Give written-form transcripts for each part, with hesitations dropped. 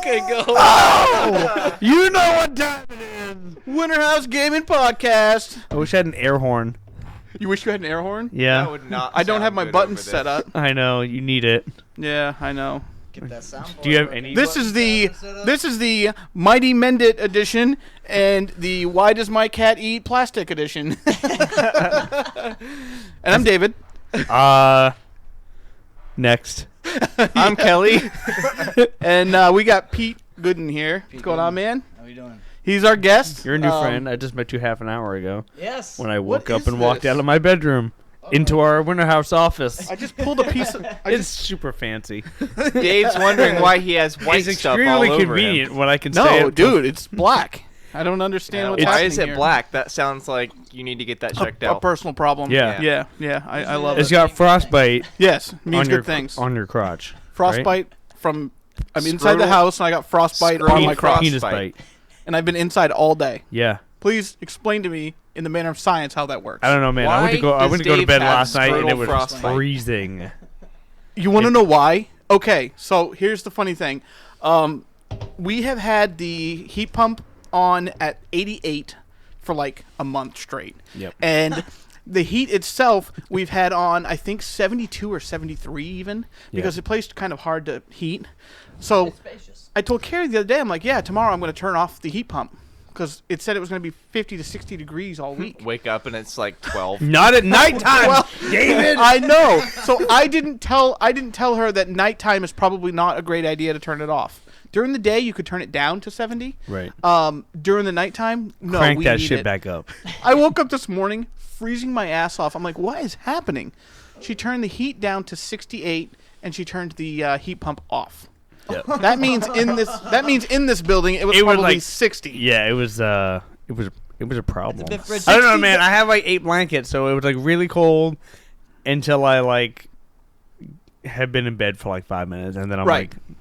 Okay, go. Oh, you know what time it is. Winter House Gaming Podcast. I wish I had an air horn. You wish you had an air horn? Yeah. That would not I don't sound have my good buttons over set this. up. I know, you need it. Yeah, I know. Get that soundboard. Do you have any? This is the Mighty Mendit edition and the Why Does My Cat Eat Plastic edition. And I'm David. Next. I'm Kelly. And we got Pete Goodin here. What's going on, man? How you doing? He's our guest. You're a new friend. I just met you half an hour ago Yes. when I What woke up is and walked this? out of my bedroom into our Winter House office. I just pulled a piece of... It's super fancy. Dave's wondering why he has white It's stuff all extremely over convenient him. when I can stay No, up dude, it's black. I don't understand what's Why happening is it here. black? That sounds like you need to get that checked A out. personal problem. Yeah. Yeah. I love It's it. got frostbite Yes, means on your good things. on your crotch. Frostbite from... I'm inside the Scrotal- house and I got frostbite Scrotal on my crotch. Penis frostbite. bite. And I've been inside all day. Yeah. Please explain to me, in the manner of science, how that works. I don't know, man. I went to Why go does to Dave bed have last night and it scrotal was frostbite? freezing. You want to know why? Okay, so here's the funny thing. We have had the heat pump on at 88 for like a month straight. Yep. And the heat itself, we've had on, I think, 72 or 73 even, because the place is kind of hard to heat. So Spacious. I told Carrie the other day, I'm like, yeah, tomorrow I'm going to turn off the heat pump, because it said it was going to be 50 to 60 degrees all week. Wake up and it's like 12. Not at nighttime, Well, David. I know. So I didn't tell her that nighttime is probably not a great idea to turn it off. During the day, you could turn it down to 70. Right. During the nighttime, no, Crank we that need shit it. back up. I woke up this morning freezing my ass off. I'm like, what is happening? She turned the heat down to 68, and she turned the heat pump off. Yep. That means in this building it was It was probably like 60. Yeah, it was a problem. It's a bit I don't know, 60. man. I have like 8 blankets, so it was like really cold until I like had been in bed for like 5 minutes, and then I'm Right. like,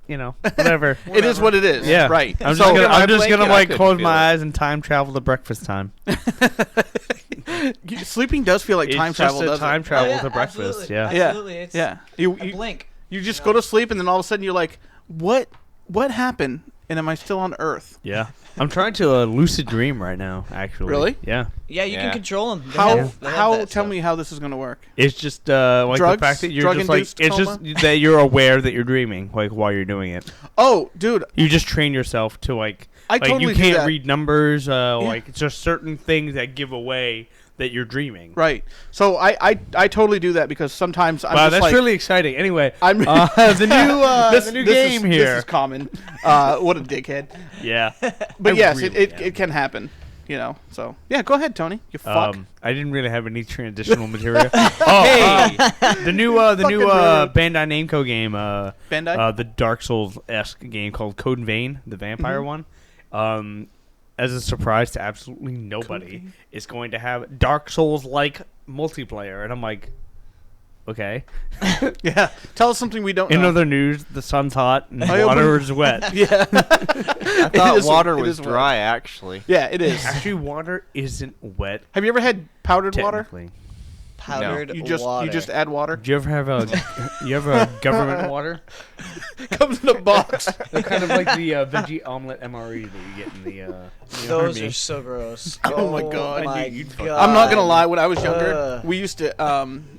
you know, whatever. It is what it is. Yeah, Right. I'm So- just gonna, my I'm just gonna blanket, I like couldn't close feel my it. eyes and time travel to breakfast time. Sleeping does feel like It's time just travel, a doesn't time it? travel Oh, yeah, to breakfast. absolutely. Yeah. Yeah. Absolutely. It's Yeah. a blink. You just go to sleep, and then all of a sudden you're like, what happened? And am I still on Earth? Yeah. I'm trying to lucid dream right now, actually. Really? Yeah. Yeah, you Yeah. can control them. How tell me how this is going to work. It's just like Drugs? the fact that you're just like Drug-induced it's coma? just that you're aware that you're dreaming like while you're doing it. Oh, dude, You just train yourself to like I totally you do can't that. read numbers like it's just certain things that give away that you're dreaming. right. So I totally do that because sometimes I'm Wow, just that's like really exciting. Anyway, I'm the new game here. This is common. What a dickhead. Yeah. But I yes, really it am. can happen. You know. So yeah, go ahead, Tony. You fuck. I didn't really have any transitional material. The new Fucking rude. Bandai Namco game, Bandai. the Dark Souls-esque game called Code and Vein, the vampire one. As a surprise to absolutely nobody, is going to have Dark Souls-like multiplayer, and I'm like, okay. Yeah. Tell us something we don't In know. other news, the sun's hot and I water is wet. Yeah. I thought water was wet. dry, actually. Yeah, it is. Actually, water isn't wet. Have you ever had powdered water? Technically. Powdered You just water. you just add water. Do you ever have a government water? Comes in a box. They're kind of like the veggie omelet MRE that you get in the Those army. are so gross. Oh my God. my I knew you'd fuck God. I'm not gonna lie. When I was younger, Ugh. we used to.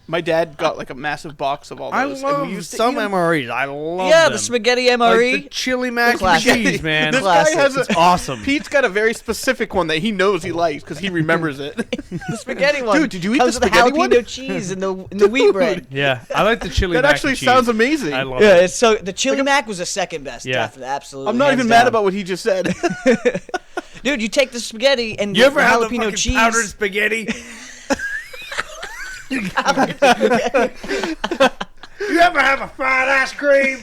My dad got like a massive box of all I those. and love we used to some eat 'em. MREs. I love Yeah, them. the spaghetti Like MRE. the chili mac and Classic. cheese, man. This Classic. guy has a. It's awesome. Pete's got a very specific one that he knows he likes because he remembers it. The spaghetti one. Dude, did you eat Comes the with spaghetti jalapeno one? cheese and the wheat bread. Yeah, I like the chili That mac actually and cheese. sounds amazing. I love Yeah, it. it's so the chili mac was the second best. Yeah. After that, absolutely. I'm not hands even mad down. about what he just said. Dude, you take the spaghetti and You the ever have the jalapeno fucking cheese. powdered spaghetti? You ever have a fried ice cream?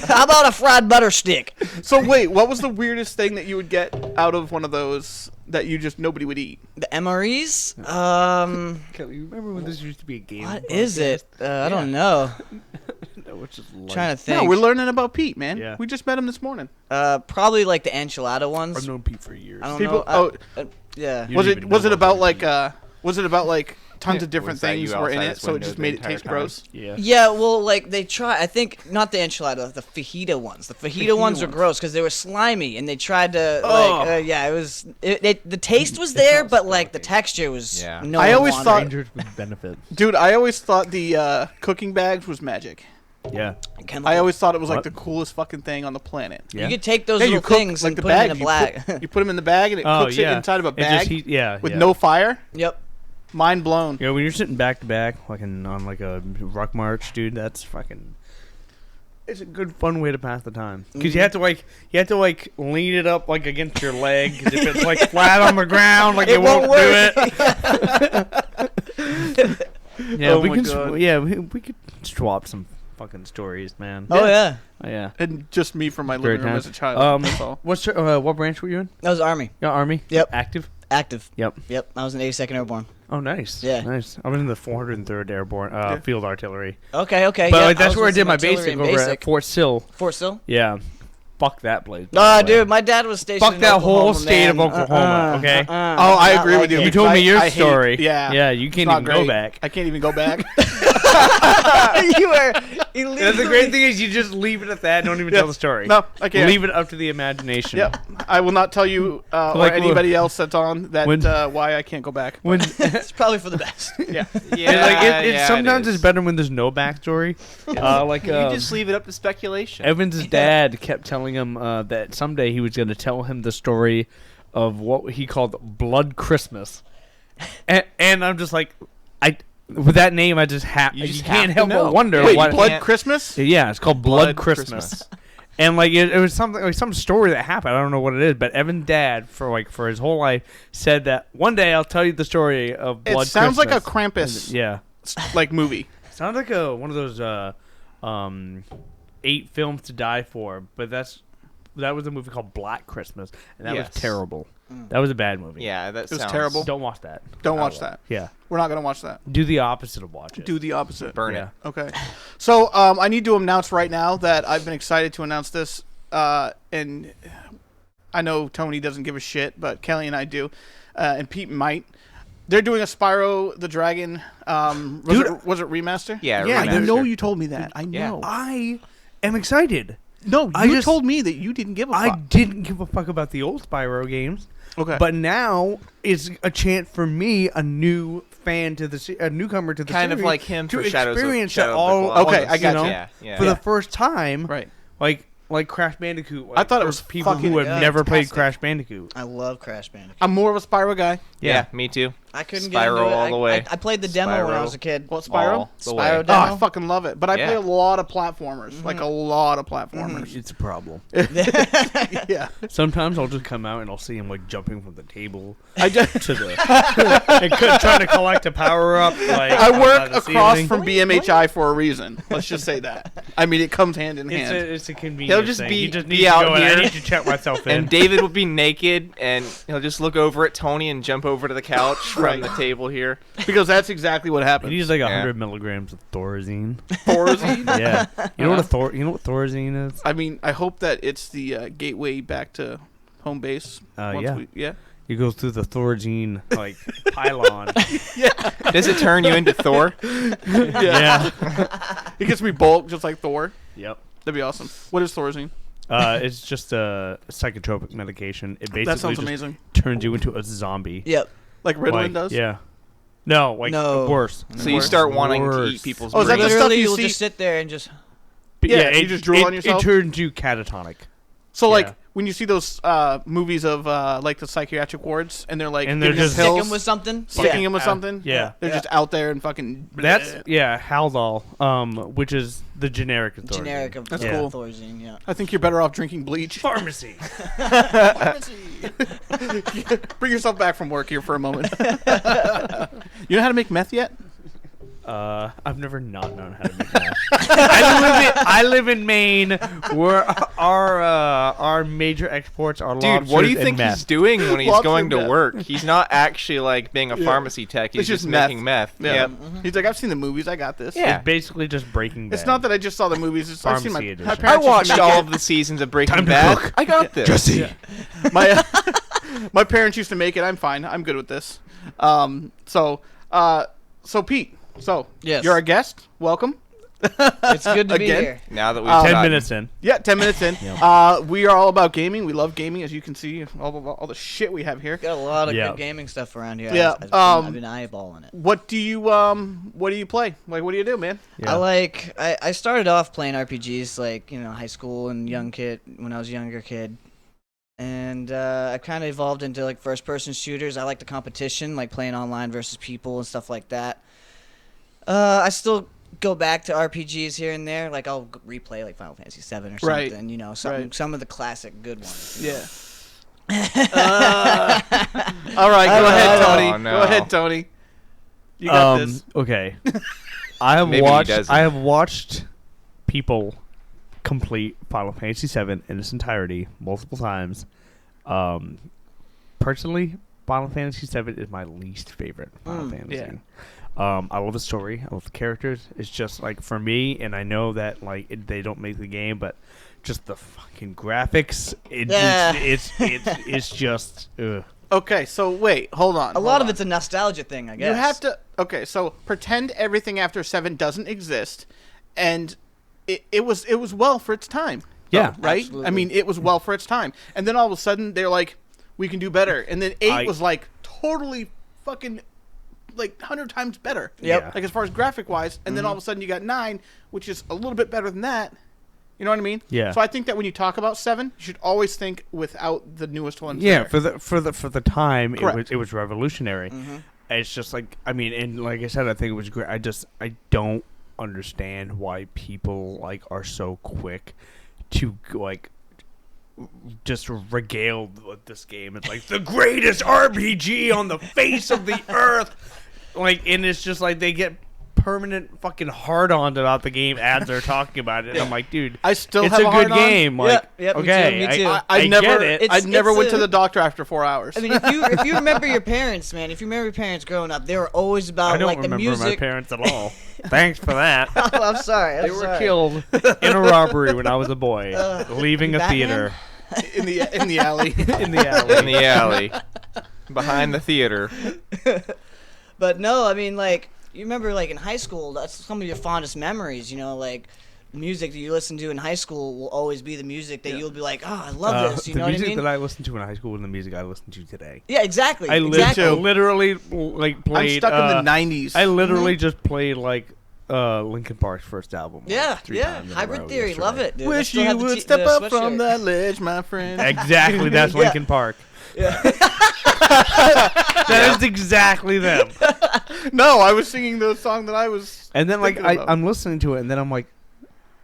How about a fried butter stick? So wait, what was the weirdest thing that you would get out of one of those that you just nobody would eat? The MREs? Kelly, you remember when this used to be a game? What is it? I don't know. Which is Trying to think. No, we're learning about Pete, man. Yeah. We just met him this morning. Probably like the enchilada ones. I've known Pete for years. I don't People- know. oh, yeah. You Was don't it even was know it about about like was it about like tons of different Was that things you were in outside it, his so it window just the made it entire taste time? gross. Yeah. Yeah, well, like they try. I think not the enchilada, the fajita ones. The fajita ones are ones. gross because they were slimy, and they tried to Oh. yeah, it was. The taste was there, but like the texture was. Yeah. No I one always wanted thought- it. Rangers with benefits. Dude, I always thought the cooking bags was magic. Yeah. Chemical. I always thought it was like What? the coolest fucking thing on the planet. Yeah. You could take those Yeah, you little cook things like and the put them in bags. a black. You put them in the bag and it Oh cooks yeah. it inside of a It just bag yeah. with yeah. no fire. Yep. Mind blown. You know, when you're sitting back to back, like on like a ruck march, dude, that's fucking. It's a good fun way to pass the time because you have to like lean it up like against your leg. 'Cause if it's like flat on the ground, like it won't do it. Yeah, Oh we my can. God. We could swap some fucking stories, man. Oh yeah, Oh, yeah. And just me from my Great living room times. as a child. That's all. What branch were you in? that was Army. Yeah, Army. Yep. Active. Active. Yep. Yep. I was in 82nd Airborne. Oh, nice. Yeah. Nice. I was in the 403rd Airborne Field Artillery. Okay. Okay. But yeah, like, that's was where I with did some my artillery basic in over at Fort Sill. Fort Sill. Yeah. Fuck that place. Ah, dude, my dad was stationed. Fuck in that Oklahoma, whole state of man. Oklahoma, okay? Oh, I Not agree like with you. it. You told me your I hate- story. yeah. Yeah, you It's can't not even go great. back. I can't even go back. you were. You That's the great thing is you just leave it at that. Don't even Yeah. tell the story. No, I can't. Leave it up to the imagination. Yep. I will not tell you or Like, anybody else that's on that when- why I can't go back. When It's probably for the best. Yeah. yeah, Yeah, sometimes it it's is. better when there's no backstory. Like You just leave it up to speculation. Evans' dad kept telling him that someday he was going to tell him the story of what he called Blood Christmas, and I'm just like, with that name I just You just can't have to help know. but wonder Wait, what. Blood can't- Christmas? Yeah, it's called Blood, Blood Christmas. Christmas. And like it was something like some story that happened. I don't know what it is, but Evan's dad for his whole life said that one day I'll tell you the story of Blood It sounds like a Christmas. Krampus Yeah. like movie. Sounds like one of those 8 films to die for, but that was a movie called Black Christmas, and that was Yes. terrible. That was a bad movie. Yeah, that It was sounds terrible. Don't watch that. Don't watch that. Yeah. We're not gonna watch that. Do the opposite of watch it. Do the opposite. Burn Yeah. it. Okay. So I need to announce right now that I've been excited to announce this, and I know Tony doesn't give a shit, but Kelly and I do, and Pete might. They're doing a Spyro the Dragon. Was it remaster? Yeah, Yeah, I remaster. know you told me that. I Yeah. know. I am excited. No, I you just- told me that you didn't give a I fuck. didn't give a fuck about the old Spyro games, Okay. but now it's a chance for me, a new fan to a newcomer to the Kind of series, like him to for Shadows of- experience Shadow it of the all. Colossus. Okay, I got you. Yeah, yeah. For the first time, right. like Crash Bandicoot. I thought it for was people fucking who have never played fantastic. Crash Bandicoot. I love Crash Bandicoot. I'm more of a Spyro guy. Yeah, me too. I couldn't Spyro get into it. all the way. I played the demo when I Spyro. was a kid. What, Spyro? All the Spyro way. Oh, demo. I fucking love it. But I play Yeah. a lot of platformers. Like a lot of platformers. It's a problem. Yeah. Sometimes I'll just come out and I'll see him like jumping from the table I just. to the and trying to collect a power up. Like I by work the across ceiling. from BMHI for a reason. Let's just say that. I mean, it comes hand in It's hand. a convenience. He'll just thing. be- He just be needs to out go in. I here. need to check myself in. And David will be naked, and he'll just look over at Tony and jump over to the couch from Right. the table here. Because that's exactly what He happens. needs like Yeah. 100 milligrams of Thorazine. Thorazine? Yeah, you know what Thorazine is? I mean, I hope that it's the gateway back to home base. Yeah. Yeah. He goes through the Thorazine like pylon. Does it turn you into Thor? Yeah. It gets me bulk just like Thor. Yep. That'd be awesome. What is Thorazine? It's just a psychotropic medication. It basically That sounds just amazing. turns you into a zombie. Yep. Like Ritalin Like, does? Yeah. No, like No. worse. So you start wanting to Worse. eat people's Oh, is that the brains. stuff Literally, you you'll see- just sit there and just. But Yeah, you it, just drool on yourself? It turns you catatonic. So, like, Yeah. when you see those movies of, like, the psychiatric wards, and they're, like, And they're giving just- them Stick pills, him with something. sticking them with something. Yeah. They're just out there and fucking... That's Haldol, which is the generic authority. Generic of That's cool. Thorazine, yeah. I think you're better off drinking bleach. Pharmacy. Bring yourself back from work here for a moment. You know how to make meth yet? I've never not known how to make meth. I live in Maine, where our major exports are Dude, lobsters what do you and think meth. he's doing when he's Lobster going to meth. work? He's not actually like being a pharmacy tech. He's It's just just meth. making meth. Yeah. Yep. He's like, I've seen the movies. I got this. Yeah. It's basically just Breaking Bad. It's not that I just saw the movies. It's, I've seen Pharmacy my edition. parents I used to watched make all it. of the seasons of Breaking Time to Bad. cook. I got this. My parents used to make it. I'm fine. I'm good with this. So Pete, Yes. you're our guest. Welcome. It's good to be Again? here. Now that we've 10 gotten- minutes in. Yeah, 10 minutes in. Yeah. We are all about gaming. We love gaming, as you can see, all the shit we have here. Got a lot of Yeah. good gaming stuff around here. Yeah, I've been eyeballing it. What do you play? Like, what do you do, man? Yeah. I started off playing RPGs like, high school and when I was a younger kid. And I kind of evolved into like first person shooters. I like the competition, like playing online versus people and stuff like that. I still go back to RPGs here and there. Like I'll replay like Final Fantasy VII or Right. something, Right. some of the classic good ones. Yeah. All right, go ahead, Tony. Oh, no. Go ahead, Tony. You got this. Okay. I have Maybe he watched. doesn't. I have watched people complete Final Fantasy VII in its entirety multiple times. Personally, Final Fantasy VII is my least favorite Final Fantasy. yeah. I love the story. I love the characters. It's just like for me, and I know that like they don't make the game, but just the fucking graphics. It's just. Ugh. Okay, so wait, hold on. A lot of it's a nostalgia thing, I guess. You have to. Okay, so pretend everything after 7 doesn't exist, and it was well for its time. Yeah. Right. Absolutely. I mean, it was well for its time, and then all of a sudden they're like, we can do better, and then 8 was like totally fucking like 100 times better. Yep. Yeah. Like as far as graphic wise, and then all of a sudden you got 9, which is a little bit better than that. You know what I mean? Yeah. So I think that when you talk about 7, you should always think without the newest ones. Yeah, there. for the time, Correct. it was revolutionary. It's just like I mean, and like I said, I think it was great. I don't understand why people like are so quick to like just regale with this game. It's like the greatest RPG on the face of the earth. Like, and it's just like they get permanent fucking hard-on about the game as they're talking about it. And I'm like, dude, I still it's have a a good hard-on. game. Like, Yep, me too, okay, me too. I never, get it. It's- I never went a- to the doctor after 4 hours. I mean, if you remember your parents, man, if you remember your parents growing up, they were always about I don't like the remember music. my parents at all. Thanks for that. Oh, I'm sorry. They were killed in a robbery when I was a boy, leaving a Batman? theater in the alley. in the alley. in the alley behind the theater. But no, I mean, like, you remember, like, in high school, that's some of your fondest memories, like, music that you listen to in high school will always be the music that you'll be like, oh, I love this, you the know what I music mean? that I listened to in high school and the music I listen to today. Yeah, exactly. I exactly. literally like played. I'm stuck in the 90s. I literally just played like Linkin Park's first album. like, Yeah, 3 yeah. times in a Hybrid row Theory, yesterday. love it, dude. I Wish still you have the would t- step the up sweatshirt. from that ledge, my friend. Exactly, that's Yeah. Linkin Park. That is exactly them. No, I was singing the song that I was. And then like thinking about. I'm listening to it, and then I'm like,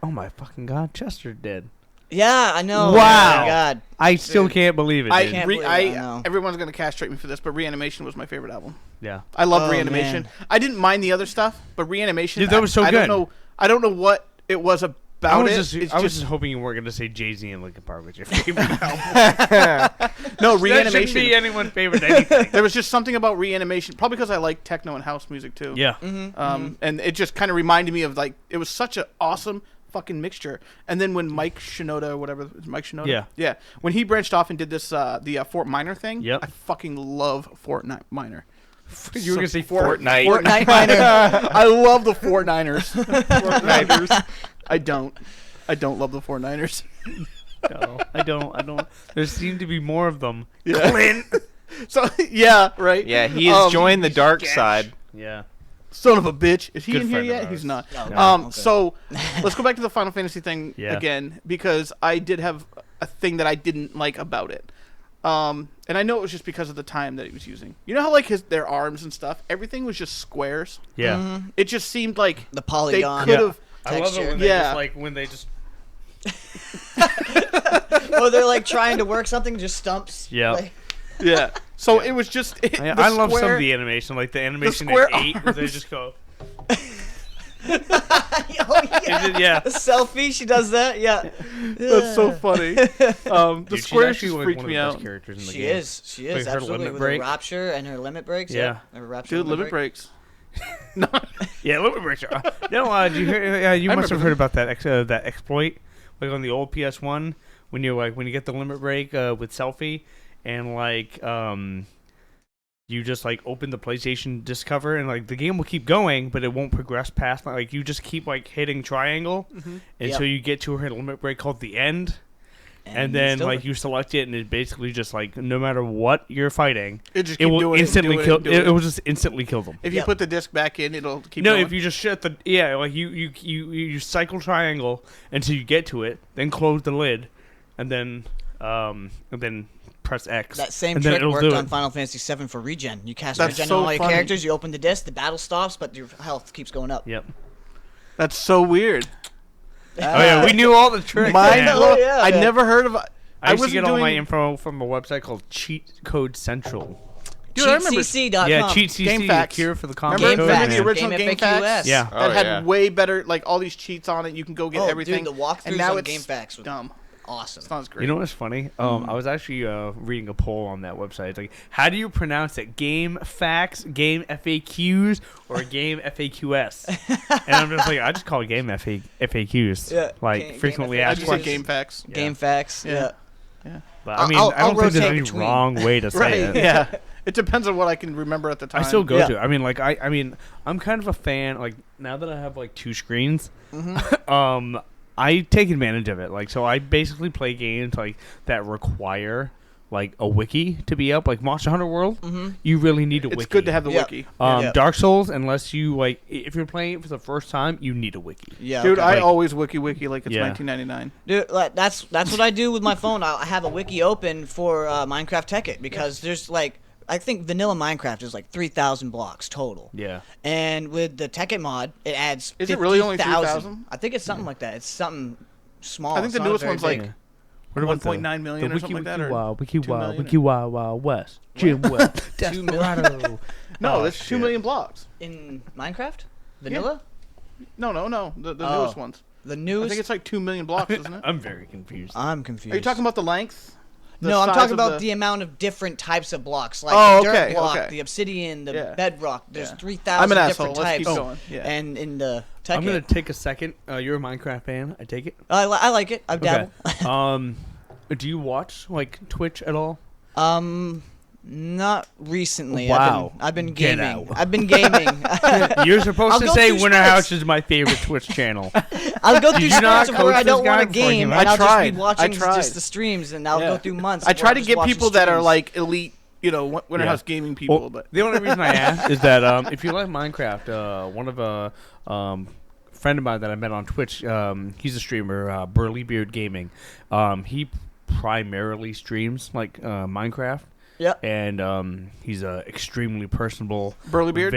oh my fucking god, Chester did. Yeah, I know. Wow. Oh, my God. I still can't believe it. I, dude. can't re- believe it, I I know. everyone's gonna castrate me for this, but Reanimation was my favorite album. Yeah. I love Oh, Reanimation. man. I didn't mind the other stuff, but Reanimation. Dude, that was so I good. I don't know what it was about I was it. just It's I was just just hoping you weren't going to say Jay-Z and Linkin Park was your favorite album. no That shouldn't Reanimation. be anyone's favorite anything. There was just something about Reanimation, probably because I like techno and house music too. Yeah. And it just kind of reminded me of like it was such an awesome fucking mixture. And then when Mike Shinoda or whatever, is it Mike Shinoda? Yeah. When he branched off and did this the Fort Minor thing, Yep. I fucking love Fort Minor. You were going to say Fortnite. Fortnite Minor. I love the Fort Niners. I don't love the Fort Niners. No, I don't. There seem to be more of them. Yeah. Clint. So yeah, right. Yeah, he has joined the dark side. Yeah. Son of a bitch. Is he Good in here friend of yet? ours. He's not. No. Okay. So let's go back to the Final Fantasy thing Yeah. again, because I did have a thing that I didn't like about it. And I know it was just because of the time that he was using. You know how like their arms and stuff, everything was just squares. Yeah. It just seemed like The polygon. they could have. I love it Texture. when they Yeah. just like when they just Oh, they're like trying to work something, just stumps. Yeah. Like, Yeah. So it was just. I love some of the animation, like the animation square at 8 where they arms. just go. oh yeah. Yeah. The selfie, she does that. Yeah. That's so funny. The Dude, she's squares actually just like freaked one of me the best out. characters in the She game. is. She Like is. her Absolutely. limit With break. her rapture and her limit breaks. Yeah. Her rapture. Dude, limit breaks. No. Yeah, limit breaks. No, did you hear? You I must have remember heard about that exploit, like on the old PS1, when you get the limit break with selfie, and like you just like open the PlayStation Discover and like the game will keep going, but it won't progress past like you just keep like hitting triangle until you get to a limit break called the end. And then, like, you select it, and it basically just, like, no matter what you're fighting, it will instantly kill. It will just instantly kill them. If you put the disc back in, it'll keep going. No, if you just shut the like you cycle triangle until you get to it, then close the lid, and then press X. That same trick worked on Final Fantasy VII for regen. You cast regen on all your characters, you open the disc, the battle stops, but your health keeps going up. Yep. That's so weird. Oh yeah, we knew all the tricks. I never heard of. I used to get all my info from a website called Cheat Code Central. Dude, I remember CheatCC.com. Yeah, CheatCC. Game Facts. Cure for the common Remember code. the original Game Facts? Yeah. That had way better, like all these cheats on it. You can go get everything. Dude, the walkthroughs and now on it's Game Facts was dumb. Awesome. Sounds great. You know what's funny? I was actually reading a poll on that website. It's like, how do you pronounce it? Game Facts, Game FAQs, or Game FAQs? And I'm just like, I just call it Game FAQs. Yeah. Like, frequently I asked just say questions. Game Facts. Yeah. Game Facts. Yeah. But I mean, I don't think there's any wrong way to say it. Yeah. It depends on what I can remember at the time. I still go to. I mean, like, I mean, I'm kind of a fan. Like, now that I have like 2 screens, I take advantage of it. Like, so I basically play games like that require like a wiki to be up. Like Monster Hunter World, you really need a wiki. It's good to have the wiki. Dark Souls, unless you like, if you're playing it for the first time, you need a wiki. Yeah, dude, I always wiki like it's 1999. Dude, like, that's what I do with my phone. I have a wiki open for Minecraft Tekkit because there's like. I think vanilla Minecraft is like 3,000 blocks total. Yeah. And with the Tekkit mod, it adds 50,000. Is it really only 3,000? I think it's something like that. It's something small. I think the newest one's like 1.9 million or something like that. Wiki West. Jim West. 2 million. No, that's 2 million blocks. In Minecraft? Vanilla? No. The newest ones. The newest? I think it's like 2 million blocks, isn't it? I'm very confused. I'm confused. Are you talking about the length? No, I'm talking about the amount of different types of blocks, like the dirt block, the obsidian, the bedrock. There's 3,000 different types. Let's keep going. Yeah. And in the Tekkit, I'm gonna take a second. You're a Minecraft fan. I take it. I like it. I've dabbled. Do you watch like Twitch at all? Not recently. Wow. I've been Get gaming. out. I've been gaming. You're supposed to say Winter spurts. House is my favorite Twitch channel. I'll go through spurts of where I don't want to before you game, left? and I'll just be I watching tried. just the streams, and I'll go through months. I where try I'll to just get watch people the that are streams. like elite, Winter House gaming people. Well, but the only reason I ask is that if you like Minecraft, one of a friend of mine that I met on Twitch, he's a streamer, Burly Beard Gaming. He primarily streams like Minecraft. Yeah. And he's a extremely personable Burly Beard.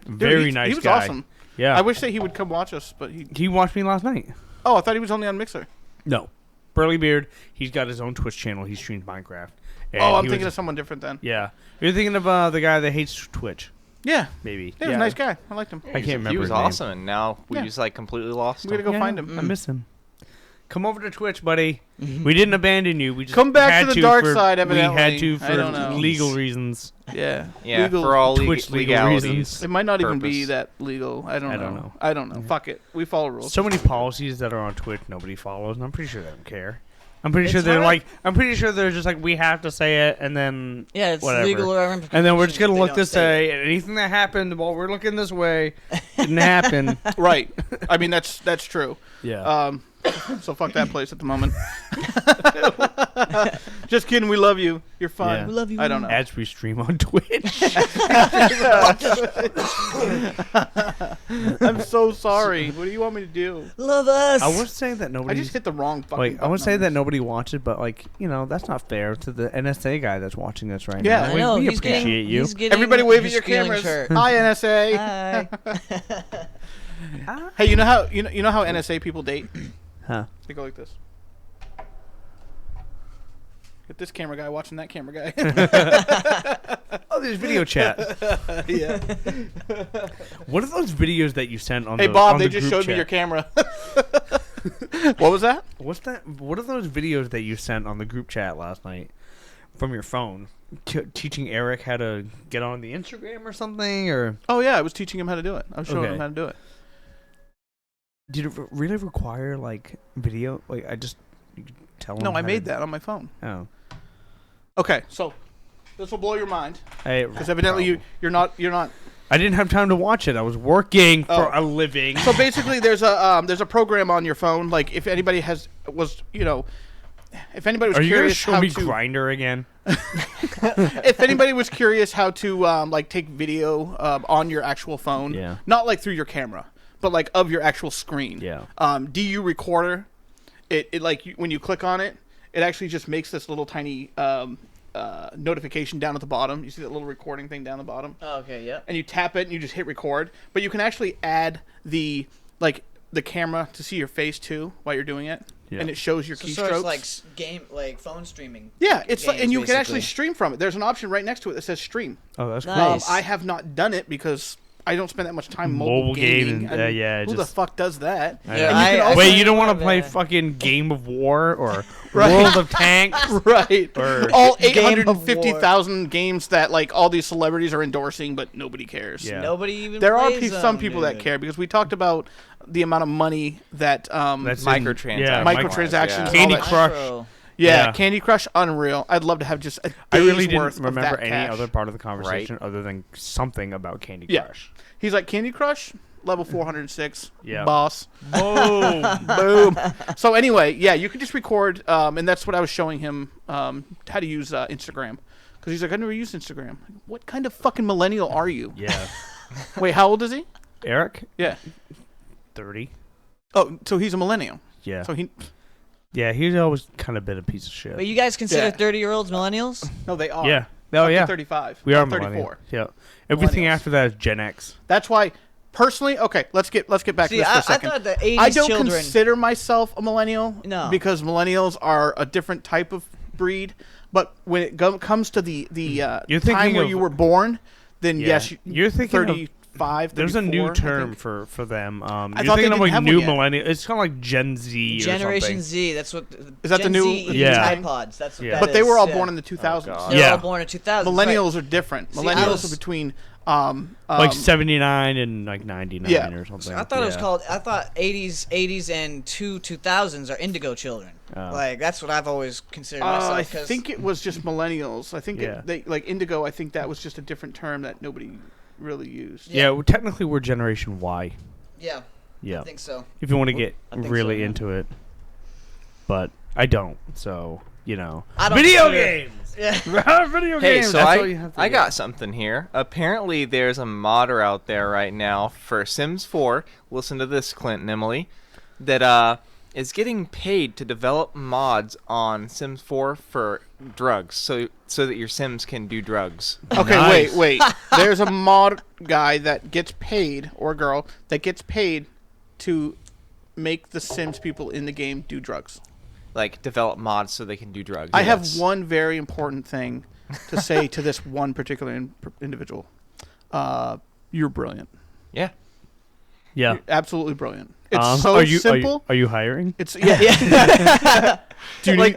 Very nice guy. He was awesome. Yeah. I wish that he would come watch us, but he watched me last night. Oh, I thought he was only on Mixer. No, Burly Beard. He's got his own Twitch channel. He streams Minecraft. And I'm thinking of someone different then. Yeah, you're thinking of the guy that hates Twitch. Yeah, maybe. He was a nice guy. I liked him. I can't remember. He was his name. awesome, and now we just like completely lost him. We gotta go find him. I miss him. Come over to Twitch, buddy. We didn't abandon you. We just come back had to the dark for, side. Evidently, we had to I don't know. for legal reasons. Yeah, for all Twitch legal legalities. reasons. It might not even be that legal. I don't know. I don't know. Fuck it. We follow rules. So many policies that are on Twitch nobody follows, and I'm pretty sure they don't care. I'm pretty sure they're like. I'm pretty sure they're just like, we have to say it, and then it's whatever. legal or and then we're just gonna look this way, and anything that happened while we're looking this way didn't happen. Right. I mean, that's true. Yeah. So fuck that place at the moment. Just kidding. We love you. You're fine. Yeah. We love you. I don't know. As we stream on Twitch. I'm so sorry. What do you want me to do? Love us. I was saying that nobody. I just hit the wrong fucking. Like, I would say button. that nobody watches, but like, that's not fair to the NSA guy that's watching this right Yeah. now. I know, we he's appreciate getting, you. He's getting Everybody wave at his your feelings cameras. hurt. Hi, NSA. Hi. Hey, you know how NSA people date? Huh? They go like this. Get this camera guy watching that camera guy. Oh, there's video chat. Yeah. What are those videos that you sent on? Hey, the, Bob, on they the just group showed me chat? your camera. What was that? What's that? What are those videos that you sent on the group chat last night from your phone? Teaching Eric how to get on the Instagram or something, or? Oh yeah, I was teaching him how to do it. I was showing Okay. him how to do it. Did it really require like video? Like I just tell him. No, I how made to- that on my phone. Oh. Okay, so This will blow your mind Hey, because evidently you're not. I didn't have time to watch it. I was working for a living. So basically, there's a program on your phone. Like if anybody was Are you gonna curious show how me to Grinder again? if anybody was curious how to like take video on your actual phone, Yeah. not like through your camera, but like of your actual screen. Yeah. DU Recorder, it like when you click on it, it actually just makes this little tiny notification down at the bottom. You see that little recording thing down the bottom? Oh, okay, yeah. And you tap it and you just hit record. But you can actually add the camera to see your face too while you're doing it. Yeah. And it shows your So keystrokes. sort of like phone streaming. Yeah, it's games, and you can actually basically. stream from it. There's an option right next to it that says stream. Oh, that's cool. Nice. I have not done it because I don't spend that much time Mobile mobile gaming. gaming, yeah, who the just- fuck does that? Yeah. And you can also, Wait, you don't want to Yeah. play fucking Game of War or Right. World of Tanks? right? Or- All Game of 850,000 games that like all these celebrities are endorsing, but nobody cares. Yeah. Nobody even. There are plays some them, people that dude. care because we talked about the amount of money that That's Microtransactions. Yeah, microtransactions, Yeah. and Candy all that. Crush. Micro. Yeah, Yeah. Candy Crush, unreal. I'd love to have just a day's I really worth didn't remember of that any cash. other part of the conversation other than something about Candy Yeah. Crush. He's like Candy Crush, level 406, Yeah. boss. Boom. Boom. So anyway, yeah, you can just record, and that's what I was showing him how to use Instagram. Because he's like, I never used Instagram. Like, what kind of fucking millennial are you? Yeah. Wait, how old is he? Eric? Yeah. 30. Oh, so he's a millennial. Yeah. So he. Yeah, he's always kind of been a piece of shit. But you guys consider Yeah. 30-year-olds millennials? No, they are. Yeah. Oh, Up to yeah. 35. We are 34. millennials. Yeah. Everything Millennials. after that is Gen X. That's why, personally, okay, let's get back See, to this for I a second. thought the 80s I don't children. consider myself a millennial No. because millennials are a different type of breed. But when it comes to the You're time thinking where of- you were born, then Yeah. yes, You're thinking of- 35. There's a 34, new I term think. for them. I You're thought they thinking of didn't like have new one yet. millennial. It's kind of like Gen Z or Generation something. Z. That's what. Is that the Gen new- Z eating Yeah. iPods. That's what Yeah. that But they is, were all yeah. born in the 2000s. God. They're Yeah. all born in 2000. Millennials are different. See, I Millennials was- are between Like 79 and like 99 Yeah. or something. I thought it was Yeah. called. I thought 80s and 2000s are indigo children. Oh. Like that's what I've always considered I myself. 'cause- think it was just millennials. I think Yeah. they like indigo. I think that was just a different term that nobody really used. Yeah, well, technically we're Generation Y. Yeah, Yeah. I think so. If you want to get I think really so, yeah. into it. But I don't. So, you know. I don't Video consider- games. Yeah. Video Hey, games. so That's all you have to I get. got something here. Apparently, there's a modder out there right now for Sims 4. Listen to this, Clint and Emily. That is getting paid to develop mods on Sims 4 for drugs, so that your Sims can do drugs. Okay, Nice. wait. There's a mod guy that gets paid, or girl, that gets paid to make the Sims people in the game do drugs. Like develop mods so they can do drugs. I have Yes. one very important thing to say to this one particular individual. You're brilliant. Yeah. Yeah. You're absolutely brilliant. It's are you, simple. Are you hiring? It's yeah. Do you need?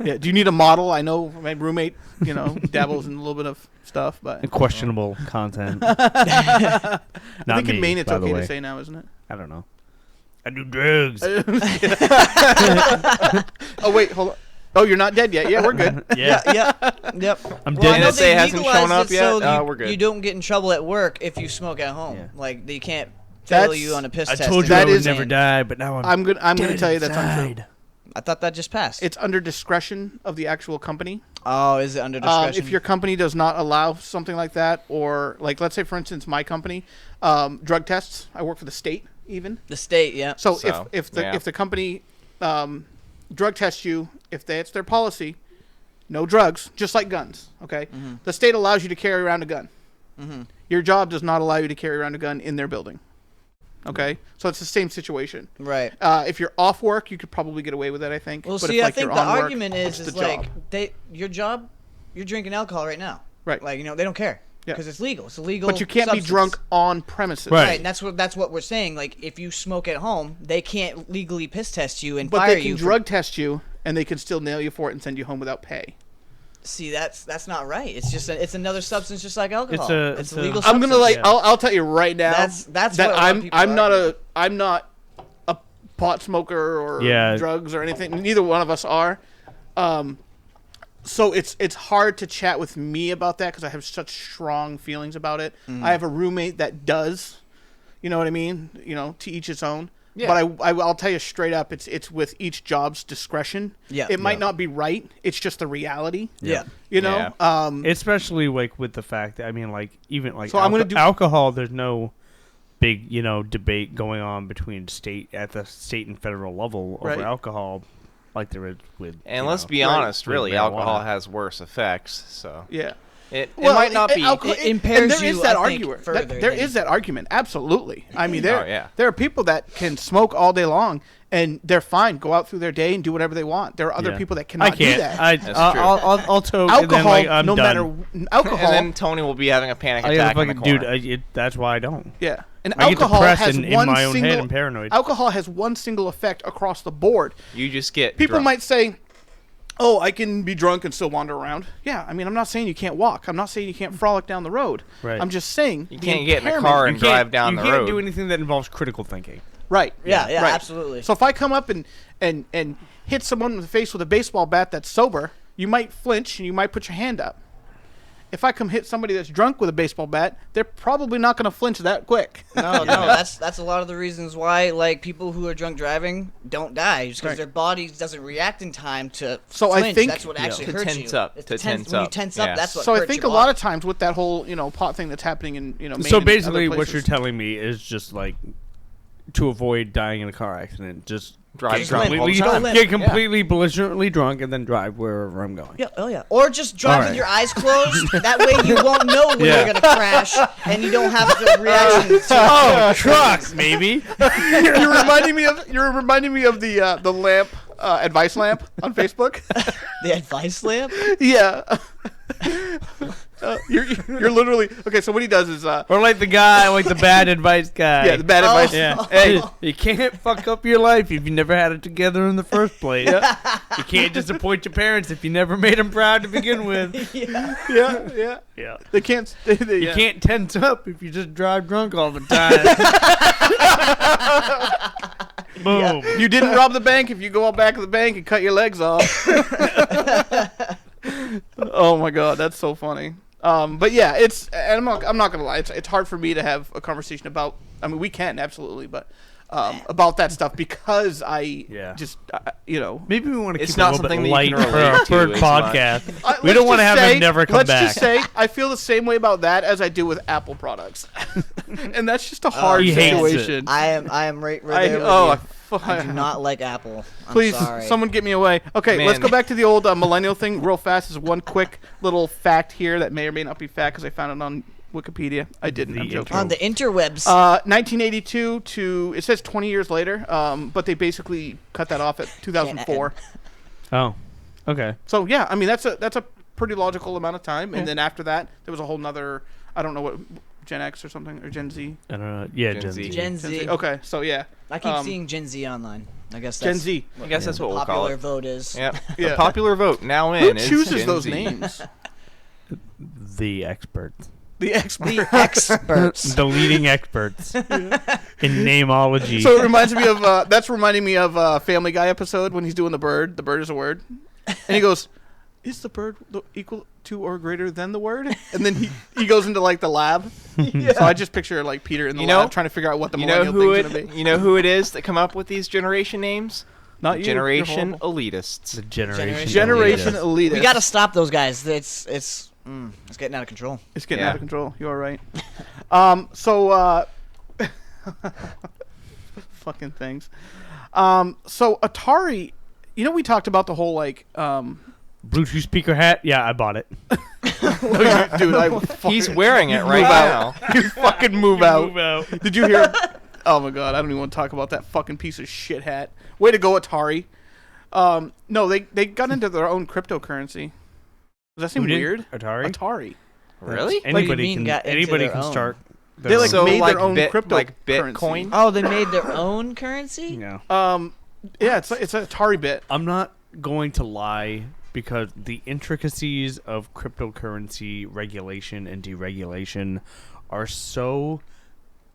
Yeah. Do you need a model? I know my roommate, dabbles in a little bit of stuff, but Questionable content. I Not think in me, Maine it's by the okay way. to say now, isn't it? I don't know. I do drugs. Oh wait, hold on. Oh, you're not dead yet. Yeah, we're good. Yeah. Yep. I'm Well, I dead. know NSA they hasn't legalized shown up it so yet? you, We're good. you don't get in trouble at work if you smoke at home. Yeah. Like you can't fail That's- you on a piss I test. told you That I would is- never die, but now I'm gonna dead tell you that's untrue. inside. I thought that just passed. It's under discretion of the actual company. Oh, is it under discretion? If your company does not allow something like that, or like let's say for instance my company, drug tests. I work for the state even. the state, yeah. So, So, if yeah. the company drug tests you, if it's their policy, no drugs, just like guns. Okay, the state allows you to carry around a gun. Your job does not allow you to carry around a gun in their building. Okay, so it's the same situation. Right. If you're off work, you could probably get away with it. I think. Well, but see, if, I like, think you're the on work, argument it's is the like job. your job, you're drinking alcohol right now. Right. Like they don't care Yeah. because it's legal. It's a legal. But you can't be substance. drunk on premises. Right. Right, and that's what we're saying. Like if you smoke at home, they can't legally piss test you and But fire they can you. drug test you, and they can still nail you for it and send you home without pay. See, that's not right. It's just it's another substance, just like alcohol. It's a a- legal. I'm gonna substance. Yeah. I'll tell you right now. That's that what a lot of people I'm not argue. I'm not a pot smoker or Yeah. drugs or anything. Neither one of us are. so it's hard to chat with me about that because I have such strong feelings about it. I have a roommate that does, you know what I mean? You know, to each his own. Yeah. But I'll tell you straight up, it's with each job's discretion. Yeah. It might not be right. It's just the reality. Yeah. You know. Especially like with the fact that even like So I'm gonna do- alcohol. There's no big debate going on between at the state and federal level over Right. alcohol, like there is with. And let's be Right. honest, with really, marijuana. alcohol has worse effects. So Yeah. it Well, might not be. alcohol- It impairs and there is you, that I think, argument. further There than- is that argument. Absolutely. I mean, Oh, yeah. there are people that can smoke all day long and they're fine, go out through their day and do whatever they want. There are other Yeah. people that I cannot can't. do that. That's true. I'll toke. Alcohol, and then, like, I'm no done. matter alcohol. and then Tony will be having a panic I attack gotta in the fucking, corner. dude. That's why I don't. Yeah, and I get alcohol depressed has in one my own single. head and paranoid. Alcohol has one single effect across the board. You just get People drunk. might say, "Oh, I can be drunk and still wander around." Yeah, I mean, I'm not saying you can't walk. I'm not saying you can't frolic down the road. Right. I'm just saying You the can't get in a impairment- car and drive down the You can't road. do anything that involves critical thinking. Right. Yeah, right. absolutely. So if I come up and hit someone in the face with a baseball bat that's sober, you might flinch and you might put your hand up. If I come hit somebody that's drunk with a baseball bat, they're probably not going to flinch that quick. No, that's a lot of the reasons why like people who are drunk driving don't die, just because Right. their body doesn't react in time to So I flinch. think- That's what actually To hurts tense you. up, It's to tense when you up. tense Yeah. up, that's what So I hurts think you a lot off. of times with that whole, pot thing that's happening in, Maine So and basically, other what you're places. telling me is just like to avoid dying in a car accident, just Drive get drunk all the completely, time. get completely belligerently drunk and then drive wherever I'm going. Yeah, oh yeah. Or just drive with Alright. your eyes closed. That way you won't know when Yeah. you're gonna crash, and you don't have the reaction. To Oh, truck, maybe. You're reminding me of the lamp advice lamp on Facebook. the advice lamp. Yeah. You're literally okay. So what he does is Or like the guy, like the bad advice guy. yeah, the bad advice. Yeah. Hey, You can't fuck up your life if you never had it together in the first place. You can't disappoint your parents if you never made them proud to begin with. yeah. Yeah. They can't. You can't tense up if you just drive drunk all the time. Boom. You didn't rob the bank if you go out back of the bank and cut your legs off. Oh my god, that's so funny. But yeah, and I'm not gonna lie, it's hard for me to have a conversation about. I mean, we can absolutely, but about that stuff because I just Maybe we want to It's keep not it a little something bit that you light can for our relate to third as much. podcast. We don't want to have him never come back. Let's just say I feel the same way about that as I do with Apple products, and that's just a hard he hates it. situation. I am right there with you. I do not like Apple. I'm Please, sorry. someone get me away. Okay, let's Man. go back to the old millennial thing real fast. Is one quick little fact here that may or may not be fact because I found it on Wikipedia. I didn't. I'm joking. on the interwebs. 1982 to it says 20 years later, but they basically cut that off at 2004. Oh, okay. So yeah, I mean that's a pretty logical amount of time. And then after that, there was a whole nother. I don't know what Gen X or something or Gen Z. I don't know. Yeah, Gen Gen Z. Z. Gen Z. Okay, so yeah, I keep seeing Gen Z online. I guess Gen that's Z. I guess that's what we'll call popular it. vote is. Yep. Yeah. The popular vote now in Who is chooses Gen those Z. names? The experts. The expert. The experts. The leading experts in nameology. So it reminds me of that's reminding me of a Family Guy episode when he's doing the bird. The bird is a word, and he goes, "Is the bird equal to or greater than the word?" And then he goes into like the lab. So I just picture like Peter in the lab trying to figure out what the You know millennial who thing's gonna be. You know who it is that come up with these generation names? Not you. You're Generation horrible. elitists. the generation. Generation elitist. elitist. We got to stop those guys. It's getting out of control. It's getting Yeah. out of control. You are right. Fucking things. So Atari, we talked about the whole like Bluetooth speaker hat. Yeah, I bought it. dude, I He's wearing it right move now. out. You fucking move out. Move out. Did you hear? Oh my god, I don't even want to talk about that fucking piece of shit hat. Way to go, Atari. No, they got into their own cryptocurrency. Does that seem Who did? weird? Atari. Really? Anybody mean can. got into Anybody their can own? start. They like So made like their own crypto like Bitcoin? Oh, they made their own currency? Yeah. Yeah, it's an Atari bit. I'm not going to lie because the intricacies of cryptocurrency regulation and deregulation are so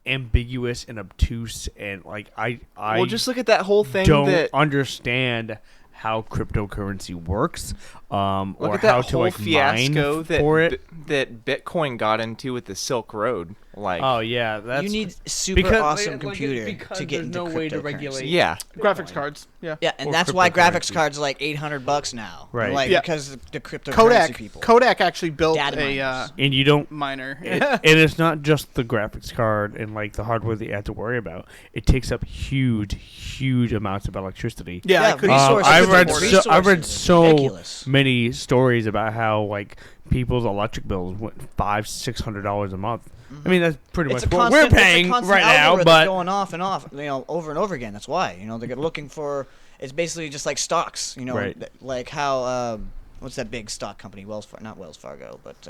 ambiguous and obtuse, and like I Well, just look at that whole thing don't that understand how cryptocurrency works, Look or at that how whole to like fiasco mine for it. that Bitcoin got into with the Silk Road. Like, Oh yeah, that's You need super because- awesome like, computer because to get there's into no way to cryptocurrency. regulate. yeah, Graphics cards. Yeah. Yeah, and Or that's why graphics cryptocurrency. cards are like $800 now. Right. Like Yeah. because of the cryptocurrency Kodak. people. Kodak actually built Data a miners. And you don't. miner. And it's not just the graphics card and like the hardware that you have to worry about. It takes up huge amounts of electricity. Yeah, I couldn't- resources. I've read Resources I've read is so ridiculous. many stories about how like people's electric bills went $500-600 a month. I mean that's pretty It's much a what constant, we're paying it's a constant right now, algorithm but going off and off, over and over again. That's why, they're looking for. It's basically just like stocks, Right. like how what's that big stock company? Not Wells Fargo, but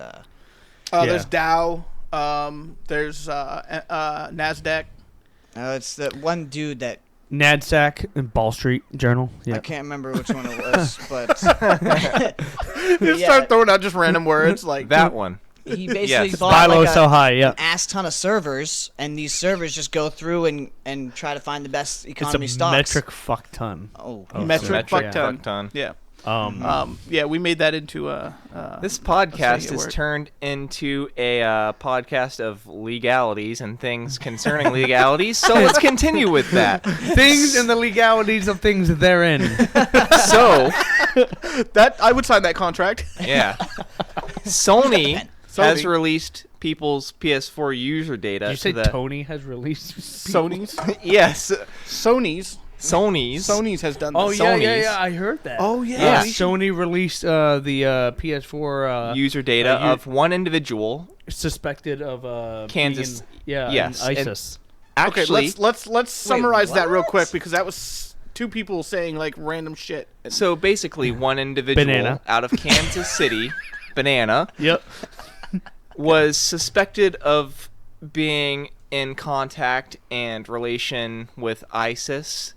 There's Dow. There's Nasdaq. it's that one dude that NASDAQ and Ball Street Journal. I Yeah. can't remember which one it was, but You start throwing out just random words like that one. he basically Yes. bought Buy low, like sell high. Yeah. an ass ton of servers, and these servers just go through and try to find the best It's economy a stocks. metric fuck ton. Oh, metric sorry. fuck Yeah. ton. Yeah. Um, Yeah, we made that into a. This podcast it has work. turned into a podcast of legalities and things concerning legalities. So let's continue with that. things and the legalities of things therein. So, That I would sign that contract. yeah, Sony has Sony. released people's PS4 user data. Did you say to the, Tony has released Sony's. Yes, Sony's. Sony's. has done. Oh this. Sony's. I heard that. Oh yeah. Yeah. Sony released the PS4 User data of one individual. suspected of Kansas- being, yes, and and- ISIS. Okay, Actually, let's summarize that real what? quick because that was two people saying like random shit. so basically, one individual Banana. out of Kansas City, Banana, Yep. was suspected of being in contact and relation with ISIS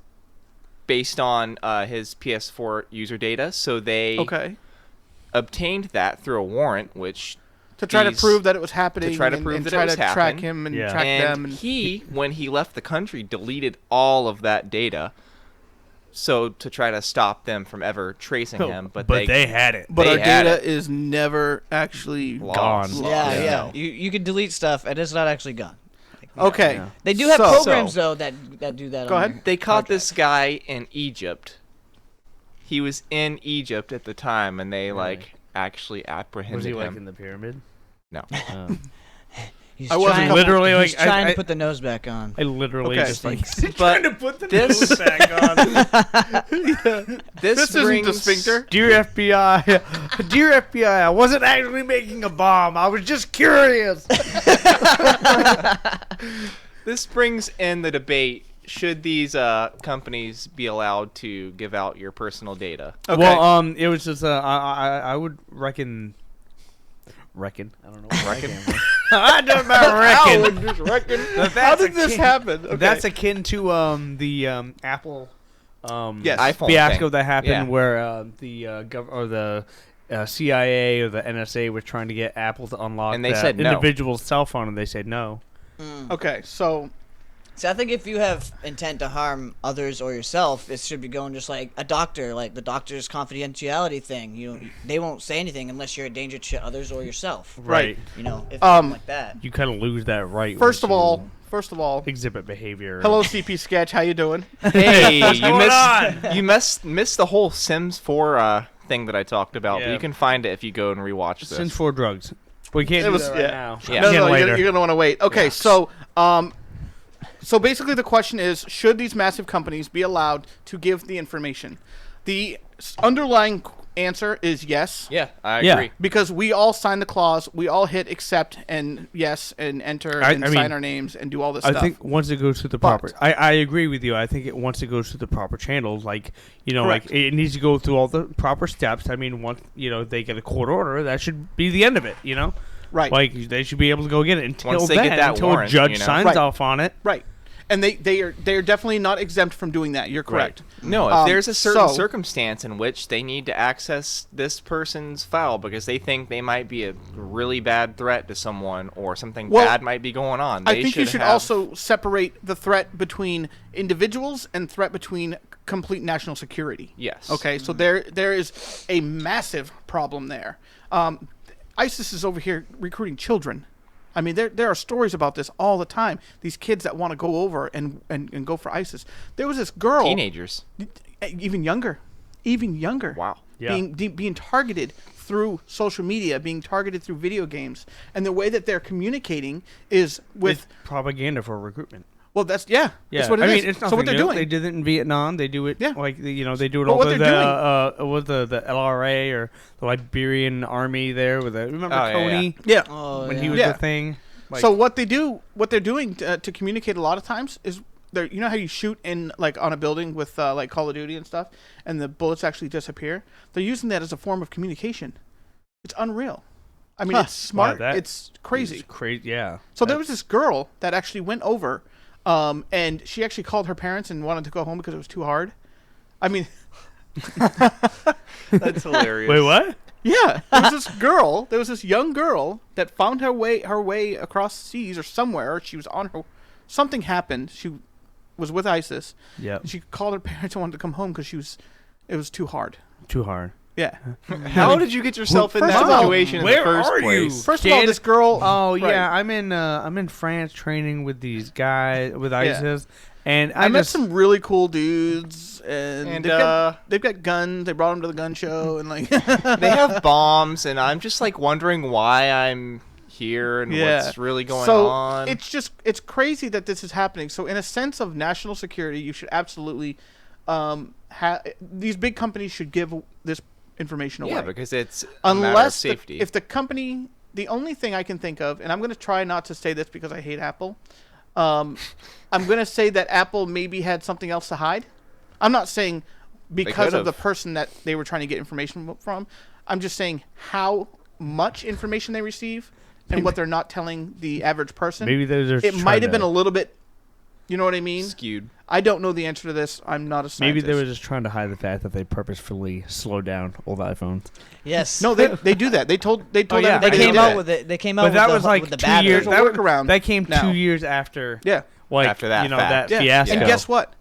based on his PS4 user data. So they Okay. obtained that through a warrant, which To try to these- prove that it was happening. try to and, prove and that it try was to track happening. him and Yeah. track them. and he, when he left the country, deleted all of that data. So to try to stop them from ever tracing him, but they had it. But they our had data it. is never actually Lost. Gone. Yeah, Yeah. yeah. You can delete stuff, and it's not actually gone. Okay. Yeah. They do have So- programs though that do that. Go on ahead. their They caught hard this drive. guy in Egypt. He was in Egypt at the time, and they like actually apprehended Was he like him. in the pyramid? No. Oh. He's I wasn't trying, literally, he's like, trying I- to put the nose back on. I literally Okay. just like But to put the this- nose back on. This This brings, isn't the sphincter. Dear FBI, dear FBI, I wasn't actually making a bomb. I was just curious. This brings in the debate: should these companies be allowed to give out your personal data? Okay. Well, it was just I would reckon. I don't know. Reckon. I don't know. Reckon. How did this happen? Okay. That's akin to the Apple Yes. iPhone fiasco thing. that happened Yeah. where the CIA or the NSA was trying to get Apple to unlock And they that said no. individual's cell phone, and they said no. Okay, so See, I think if you have intent to harm others or yourself, it should be going just like a doctor, like the doctor's confidentiality thing. They won't say anything unless you're a danger to others or yourself. Right. If Um, like that. You kind of lose that right. first once of you all, exhibit behavior. hello CP Sketch, how you doing? Hey, What's going on? you missed the whole Sims 4 thing that I talked about. But Yeah. you can find it if you go and rewatch this. Since for drugs. We can't It do was- that right yeah. now. Yeah. No, Again no, later. you're gonna want to wait. Okay, so basically the question is, should these massive companies be allowed to give the information? The underlying answer is yes. Yeah, I Yeah. agree. Because we all sign the clause, we all hit accept and yes and enter I and mean, sign our names and do all this I stuff. think once it goes to the But- proper, I agree with you. I think once it goes to the proper channels, like Correct. like it needs to go through all the proper steps. I mean, once they get a court order, that should be the end of it. Right. Like they should be able to go get it until Once they then, get that until warrant, a judge signs Right. off on it. Right. And they are definitely not exempt from doing that. You're correct. No, if there's a certain so- circumstance in which they need to access this person's file because they think they might be a really bad threat to someone or something Well, bad might be going on, I they think you should have- also separate the threat between individuals and threat between complete national security. Yes. Okay, so there is a massive problem there. ISIS is over here recruiting children. I mean, there are stories about this all the time. These kids that want to go over and go for ISIS. There was this girl, Teenagers. even younger. Wow. Yeah. Being targeted through social media, being targeted through video games, and the way that they're communicating is with It's propaganda for recruitment. well, that's Yeah, that's what it I is. mean, it's So nothing what they're new. doing, They did it in Vietnam. They do it, Yeah. like they do it But all what with they're the LRA or the Liberian army there. Remember Oh, yeah, Coney yeah. Oh, when yeah. he was Yeah. the thing. Like, So what they're doing to communicate a lot of times is you know how you shoot in like on a building with like Call of Duty and stuff, and the bullets actually disappear. They're using that as a form of communication. It's unreal. I mean, it's smart. that It's crazy. crazy. Yeah. So there was this girl that actually went over, and she actually called her parents and wanted to go home because it was too hard. I mean, That's hilarious. Wait, what? yeah, there was this young girl that found her way across the seas or somewhere. She was on her, something happened. She was with ISIS. Yeah. And she called her parents and wanted to come home because it was too hard. Too hard. Yeah. How did you get yourself in First that of all, situation in where the first are you? place? First of all, Kid. this girl. Oh right. yeah, I'm in France training with these guys with ISIS, and I met just some really cool dudes, and, And, they've got guns. They brought them to the gun show, and like They have bombs, and I'm just like wondering why I'm here and Yeah. what's really going so on. it's crazy that this is happening. So in a sense of national security, you should absolutely these big companies should give this information away. Yeah, because it's a matter of Unless safety. if the company, the only thing I can think of, and I'm going to try not to say this because I hate Apple. I'm going to say that Apple maybe had something else to hide. I'm not saying because of the could've. person that they were trying to get information from. I'm just saying how much information they receive and what they're not telling the average person. maybe they're just It might have been a little bit, you know what I mean? skewed. I don't know the answer to this. I'm not a scientist. Maybe they were just trying to hide the fact that they purposefully slowed down old iPhones. Yes. No, they do that. They told yeah, they everybody came do out that. with it. They came out But with that the, was like with the 2 battery. years. There's a workaround That came now. 2 years after. Yeah. Like After that fact. that Yeah. fiasco. And guess what?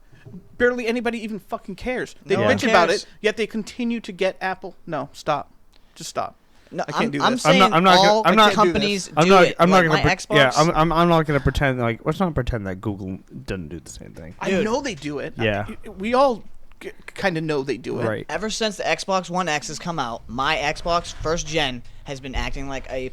Barely anybody even fucking cares. They No one bitch about cares. it, yet they continue to get Apple. No, stop. Just stop. No, I can't do I'm this. saying I'm not gonna- all I'm not- companies do I'm not. it. I'm not Like gonna. my Xbox. Yeah. I'm not gonna pretend like. Let's not pretend that Google doesn't do the same thing. I Dude. know they do it. Yeah. We all kind of know they do it. Right. Ever since the Xbox One X has come out, my Xbox first gen has been acting like a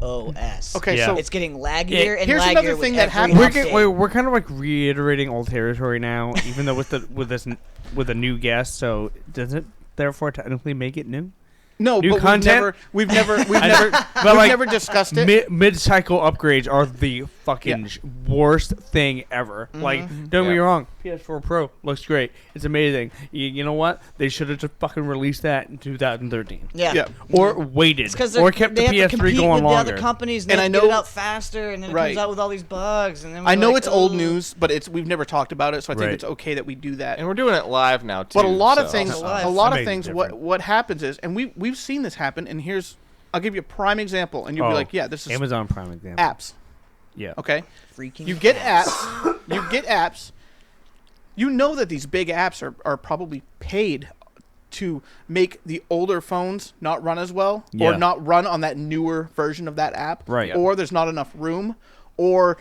POS. Okay, Yeah. so It's getting laggier Yeah, and here's laggier another with thing that every happened. We're kind of like reiterating old territory now, even though with a new guest. So does it therefore technically make it new? no, new but content? we've never like, never discussed it. Mid-cycle upgrades are the fucking worst thing ever. Like, don't get me Yeah. wrong, PS4 Pro looks great. It's amazing. You know what? They should have just fucking released that in 2013. Yeah. Yeah. Or waited. Because Or kept the they have to PS3 compete going with longer. the other companies, and, And they I have to know- get it out faster, and then it Right. comes out with all these bugs. And then I we're know like, it's old "Ugh." news, but we've never talked about it, so I think Right. it's okay that we do that. And we're doing it live now too. But a lot of so- things, Alive. a lot That of makes it things. different. What happens is, and we've seen this happen. And I'll give you a prime example, and you'll be Oh, like, yeah, this is Amazon Prime example. apps. Yeah. Okay, Freaking you get apps. You get apps. You know that these big apps are probably paid to make the older phones not run as well, or Yeah. not run on that newer version of that app, Right. or there's not enough room, or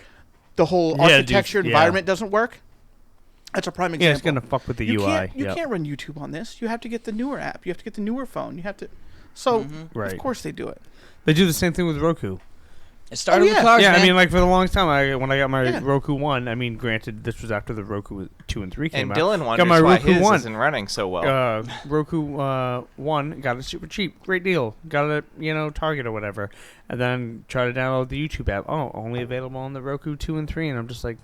the whole Yeah, dude, architecture yeah. environment doesn't work. That's a prime example. Yeah, it's gonna fuck with the you UI. Can't, you Yep. can't run YouTube on this. You have to get the newer app. You have to get the newer phone. You have to. So Right. of course they do it. They do the same thing with Roku. It started Oh, with yeah. cars, Yeah, man. I mean, like for the longest time, when I got my Yeah. Roku One, I mean, granted, this was after the Roku 2 and 3 came And out. Dylan got wonders my why Roku his One. isn't running so well. Roku One, got it super cheap, great deal. Got it at Target or whatever, and then tried to download the YouTube app. Oh, only available on the Roku 2 and 3, and I'm just like,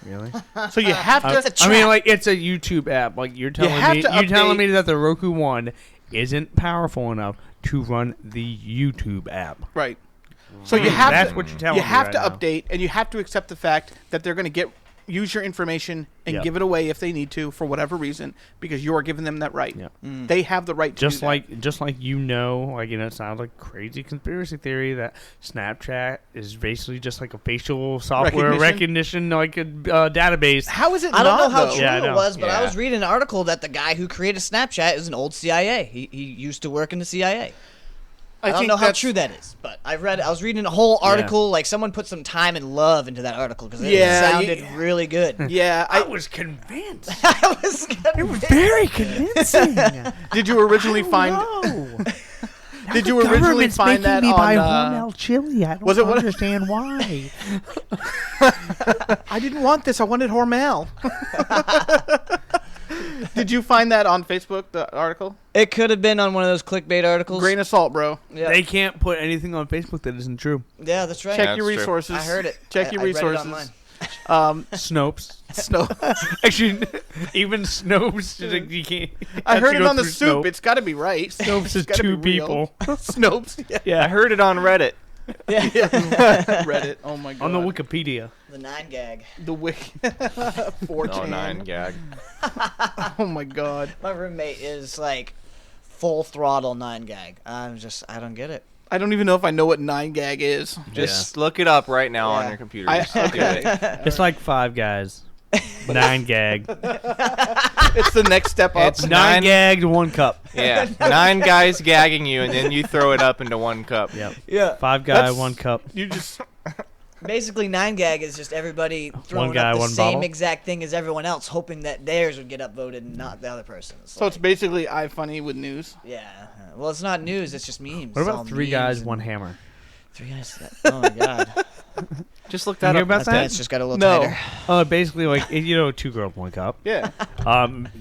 really? So you have to. It's a I mean, trap. like it's a YouTube app. Like you're telling have me, to you're telling update- me that the Roku One isn't powerful enough to run the YouTube app. Right. So you have That's to. what you're telling You me have right to now. update, and you have to accept the fact that they're going to get use your information and Yep. give it away if they need to for whatever reason because you are giving them that right. Yep. They have the right to Just do like it sounds like crazy conspiracy theory that Snapchat is basically just like a facial software recognition like a database. that. How is it I don't know not, how though? true Yeah, I it know. was, but I Yeah. was reading an article that the guy who created Snapchat is an old CIA. He used to work in the CIA. I don't think know how that's- true that is, but I was reading a whole article. Like someone put some time and love into that article because it sounded really good. Yeah, I was convinced. I was It was very convincing. did you originally find? Did you originally find that me on? buy Hormel chili. I don't was it what- understand why. I didn't want this. I wanted Hormel. Did you find that on Facebook? The article? It could have been on one of those clickbait articles. Grain of salt, bro. Yeah, They can't put anything on Facebook that isn't true. yeah, that's right. Check Yeah, your that's true. resources. I heard it. Check I your read it resources. online. Snopes. Snow. Actually, even Snopes, you can't. I heard to it go on the through soup. Snopes. It's got to be right. Snopes is It's gotta two be real. people. Snopes. Yeah. Yeah, I heard it on Reddit. Reddit. Oh my god. on the Wikipedia. The 9gag. The wiki. 4chan. Oh, 9gag. Oh my god. My roommate is like full throttle 9gag. I don't get it. I don't even know if I know what 9gag is. Just look it up right now on Yeah. your computer. Okay. It's like Five Guys. 9gag. It's the next step up. It's 9 gagged, 1 cup. Yeah, 9 guys gagging you, and then you throw it up into 1 cup. Yep. Yeah. 5 guy, That's- 1 cup. You just Basically, 9gag is just everybody throwing guy, up the one same bottle. exact thing as everyone else, hoping that theirs would get upvoted and not the other person's. so it's basically iFunny with news. Yeah. Well, it's not news. It's just memes. What It's all about 3 memes guys, and- 1 hammer? 3 guys. Oh my god. Just look You that hear up. about That that? pants just got a little No. tighter. Basically, like 2 girls, 1 cup. Yeah.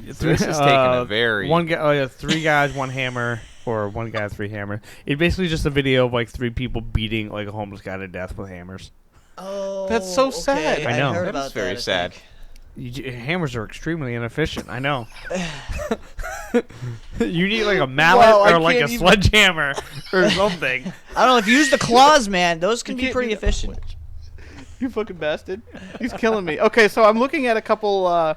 This is taking a very... 1 guy, 3 guys, 1 hammer, or 1 guy, 3 hammer. It's basically just a video of like 3 people beating like a homeless guy to death with hammers. Oh. That's so okay. sad. I know. heard That is about very that, I sad. think. Hammers are extremely inefficient. I know. You need like a mallet Well, I or like a can't even- sledgehammer or something. I don't know if you use the claws, man. Those can You be can't pretty do that. efficient. You fucking bastard. He's killing me. Okay, so I'm looking at a couple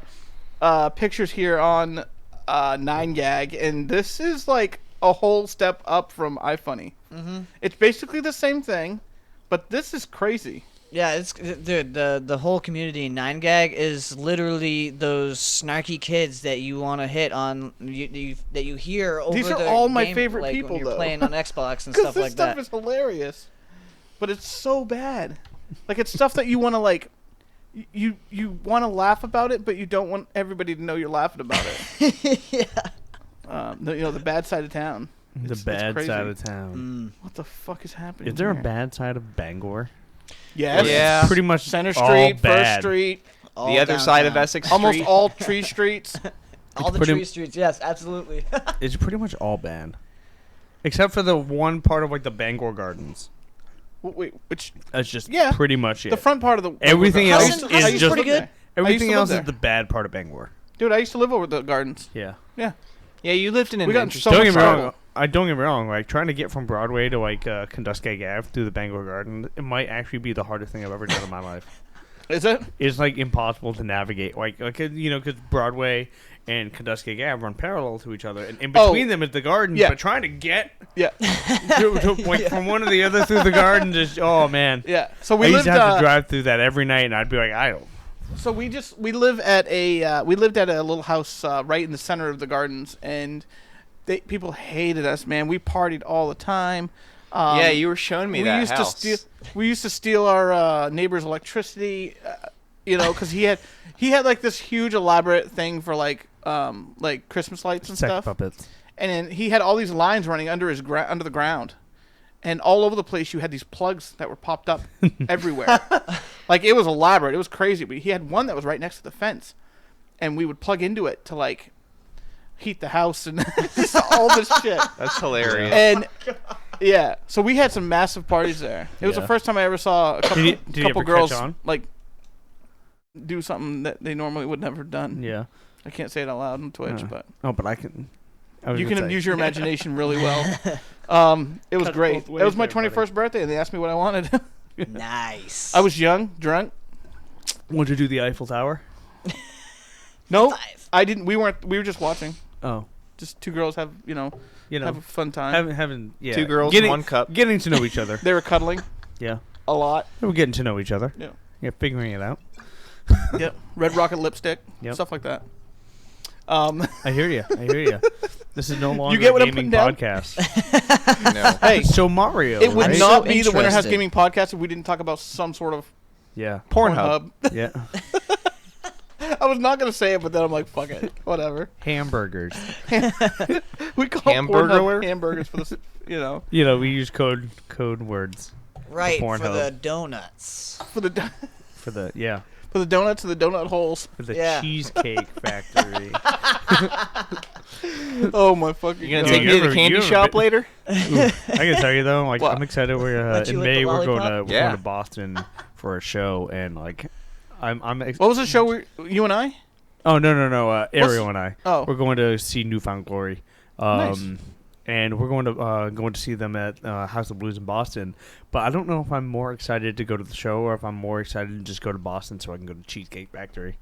pictures here on 9gag, and this is like a whole step up from iFunny. Mm-hmm. It's basically the same thing, but this is crazy. Yeah, it's dude. The whole community in 9gag is literally those snarky kids that you want to hit on. That you hear over. These are the all my game, favorite like, people, when you're though. playing on Xbox and Because stuff this like stuff that. is hilarious, but it's so bad. Like it's stuff that you want to like. You want to laugh about it, but you don't want everybody to know you're laughing about it. Yeah. The bad side of town. The It's bad crazy. side of town. What the fuck is happening? Is there a here? bad side of Bangor? Yes. Yeah. Pretty much Center all Street, First bad. Street, All The other side of downtown. Essex almost Street. all tree streets. All the pretty- tree streets. Yes, absolutely. It's pretty much all bad, except for the one part of like the Bangor Gardens. Wait, which That's just Yeah. pretty much it. the front part of the Everything I else used to- is I used to just live there. Everything live else there. is the bad part of Bangor. Dude, I used to live over the gardens. Yeah. Yeah. Yeah, you lived in an We got interesting... so Don't much get me trouble. wrong. Don't get me wrong. Like trying to get from Broadway to like Kenduskeag Ave through the Bangor Garden, it might actually be the hardest thing I've ever done in my life. Is it? It's like impossible to navigate. Because Broadway and Kenduskeag Ave run parallel to each other, and in between them is the garden. Yeah. But trying to get Yeah. from one to the other through the gardens is man. Yeah. So I we used lived. to have to drive through that every night, and I'd be like, I don't. So we lived at a little house right in the center of the gardens, and people hated us, man. We partied all the time. Yeah, you were showing me that house. We used to steal our neighbor's electricity, because he had like this huge elaborate thing for like Christmas lights and Sex stuff, puppets. and then he had all these lines running under the ground, and all over the place you had these plugs that were popped up everywhere. Like it was elaborate, it was crazy. But he had one that was right next to the fence, and we would plug into it to like heat the house and just all this shit. That's hilarious. And yeah, so we had some massive parties there. It was the Yeah. first time I ever saw a couple, Did you couple ever girls catch on? like do something that they normally would never have done. Yeah. I can't say it out loud on Twitch, Uh, but Oh, but I can. I was you gonna can say. use your imagination really well. It was Cuts great. both It was ways my there, buddy. 21st birthday, and they asked me what I wanted. Nice. I was young, drunk. Want to do the Eiffel Tower? No, 5. I didn't. We weren't. We were just watching. Oh, Just two girls have have a fun time. having yeah. Two girls, getting, one cup. Getting to know each other. They were cuddling Yeah, a lot. we're getting to know each other. Yeah. Yeah, figuring it out. Yep. Red Rocket lipstick. Yep. Stuff like that. I hear you. This is no longer get what a I'm gaming putting down? podcast. No. Hey, So Mario, it would right? not So be the Winter House interested. Gaming podcast if we didn't talk about some sort of Yeah, Pornhub. yeah. I was not gonna say it, but then I'm like, fuck it, whatever. Hamburgers. We call Hamburger? Pornhub hamburgers for this. We use code words Right, for Pornhub. the donuts. For the for the yeah for the donuts and the donut holes. for the Yeah. Cheesecake Factory. Oh my fucking You gonna god. take me to the candy shop later? Ooh, I can tell you though, like What? I'm excited. We're Let you in lick May. the We're going lollipop? to Boston for a show, and like I'm. What was the show? You and I? Oh no. Ariel and I. Oh. We're going to see Newfound Glory. Nice. And we're going to see them at House of Blues in Boston. But I don't know if I'm more excited to go to the show or if I'm more excited to just go to Boston so I can go to Cheesecake Factory.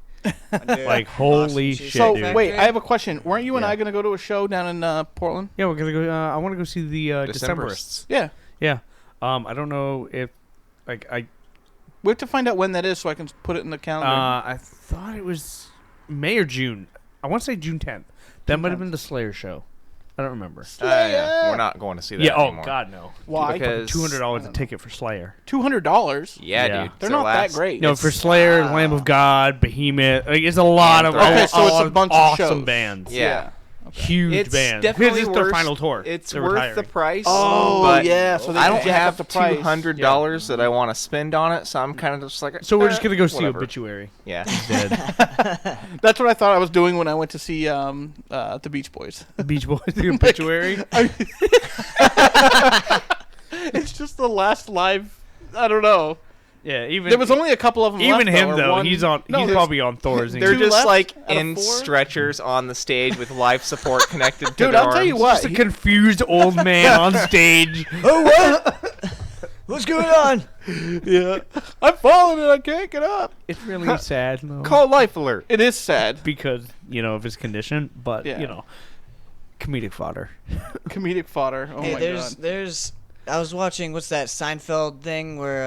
Like, holy shit, So dude. wait, I have a question. Weren't you and Yeah. I gonna go to a show down in Portland? Yeah, we're gonna go. I want to go see the Decemberists. Decemberists. Yeah. Yeah. I don't know if I We have to find out when that is so I can put it in the calendar. I thought it was May or June. I want to say June 10th. That June might have 10th. been the Slayer show. I don't remember. Yeah. We're not going to see that Yeah. anymore. Oh God, no. Why? because- $200 a ticket for Slayer. $200. Yeah, Yeah. dude. They're So not that last- great. No, for Slayer, Lamb of God, Behemoth. Like, it's a lot of Okay, so it's a bunch of awesome shows. bands. Yeah. Huge It's bands. definitely This is their worth- final tour. It's They're worth retiring. the price. Oh, but yeah, so they I can don't jack up have the price. $200 that I want to spend on it, so I'm kind of just like. So we're just gonna go see whatever. Obituary. Yeah. Dead. That's what I thought I was doing when I went to see the Beach Boys. The Beach Boys. The Obituary. It's just the last live. I don't know. Yeah. Even There was only a couple of them. even left, him or though. one- He's on. No, he's there's- probably on Thor's. They're Two just left like out of in 4? stretchers on the stage with life support connected to Dude, their I'll tell you arms. what. just a confused old man on stage. Oh, what? What's going on? Yeah, I'm falling and I can't get up. It's really sad though. Call Life Alert. It is sad. Because of his condition, but Yeah. comedic fodder. Comedic fodder. Oh Hey, my there's god. I was watching what's that Seinfeld thing where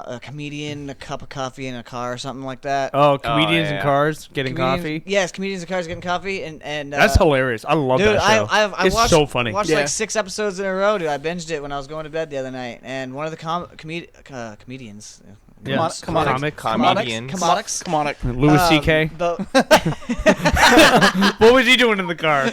a comedian, a cup of coffee in a car or something like that. Oh, comedians in yeah. cars getting Comedians- coffee. Yes, comedians in cars getting coffee and That's hilarious. I love Dude, that show. I It's watched, so funny. watched Yeah. like 6 episodes in a row, dude. I binged it when I was going to bed the other night, and one of the comedians, Yeah. Comedians. Comodics. Come on, Louis C.K. What was he doing in the car?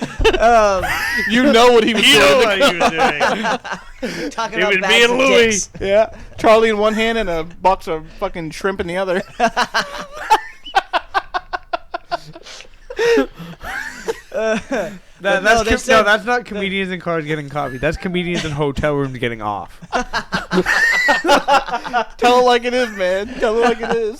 you know what he was You know doing. what he was doing. Talking It about was bags me and of Louis. dicks. Yeah, Charlie in one hand and a box of fucking shrimp in the other. That's not comedians in cars getting coffee. That's comedians in hotel rooms getting off. Tell it like it is, man. Tell it like it is.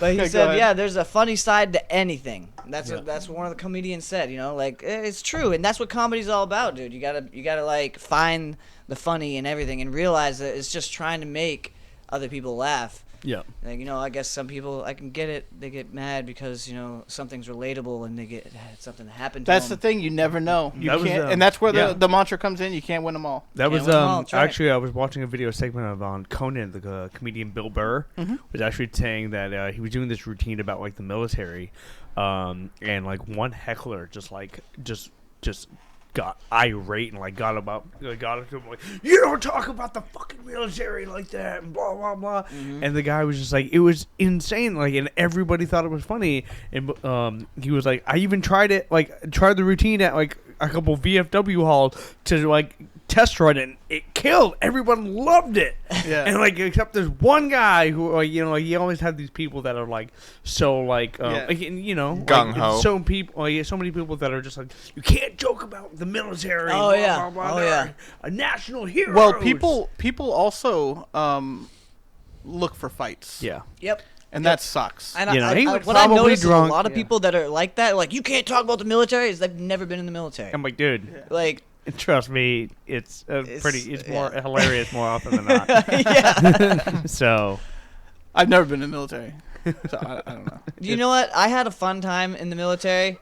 But he Okay, go said, ahead. yeah, there's a funny side to anything. That's Yeah. what that's what one of the comedians said. Like it's true, and that's what comedy's all about, dude. You gotta like find the funny in everything and realize that it's just trying to make other people laugh. Yeah. Like, I guess some people, I can get it. They get mad because something's relatable and they get something that happened to That's the them. thing. You never know. You That was, can't, and that's where yeah. the mantra comes in. You can't win them all. That Yeah, was win 'em all, that's right. actually I was watching a video segment of on Conan, the comedian Bill Burr was actually saying that he was doing this routine about like the military, and like one heckler just got irate and like got up to him like, you don't talk about the fucking military like that and blah blah blah, and the guy was just like, it was insane, like, and everybody thought it was funny, and he was like, I even tried the routine at like a couple VFW halls to like test run it, and it killed. Everyone loved it. Yeah. And like, except there's one guy who, like, you always have these people that are like so like, Yeah. like, Gung ho. like, so many people that are just like, you can't joke about the military. Oh, blah, yeah. blah, blah, Oh, they're yeah. a national hero. Well, people also look for fights. Yeah. Yep. And that sucks. And He was what I probably noticed is drunk. a lot of people that are like that, like, you can't talk about the military, is they've never been in the military. I'm like, dude, Like, trust me, it's It's- pretty. It's more yeah. hilarious more often than not. yeah. So I've never been in the military, so I don't know. You know what? I had a fun time in the military.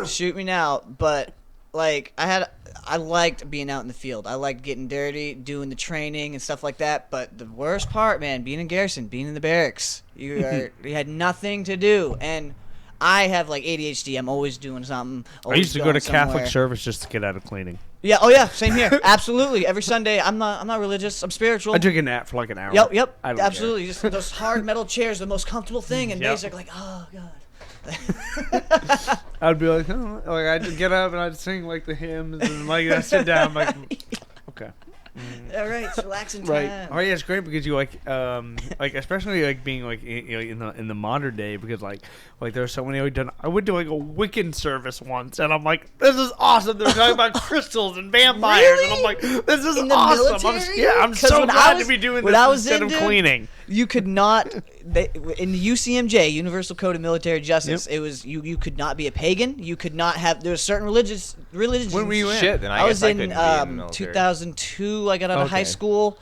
Shoot me now, but like I liked being out in the field. I liked getting dirty, doing the training and stuff like that. But the worst part, man, being in garrison, being in the barracks, you had nothing to do. And I have like ADHD. I'm always doing something. I used to go to Catholic somewhere. service just to get out of cleaning. Yeah. Oh yeah. Same here. Absolutely. Every Sunday. I'm not religious. I'm spiritual. I took a nap for like an hour. Yep. I don't Absolutely. Just those hard metal chairs, the most comfortable thing, and basic like, oh god. I'd be like, oh, like I'd just get up and I'd sing like the hymns and like I'd sit down like, okay. All right, it's relaxing time. Right. Oh yeah, it's great because you like especially like being like in the modern day because like there's so many I went to like a Wiccan service once and I'm like, this is awesome. They're talking about crystals and vampires and I'm like, this is In the awesome. military? I'm 'Cause so when I glad was- to be doing when this I was instead in, of dude, cleaning. You could not in the UCMJ, Universal Code of Military Justice. It was you could not be a pagan. You could not have. There were certain religions. When were you in? Shit, then I was guess I in couldn't be in the military. 2002. I got out of high Okay. school.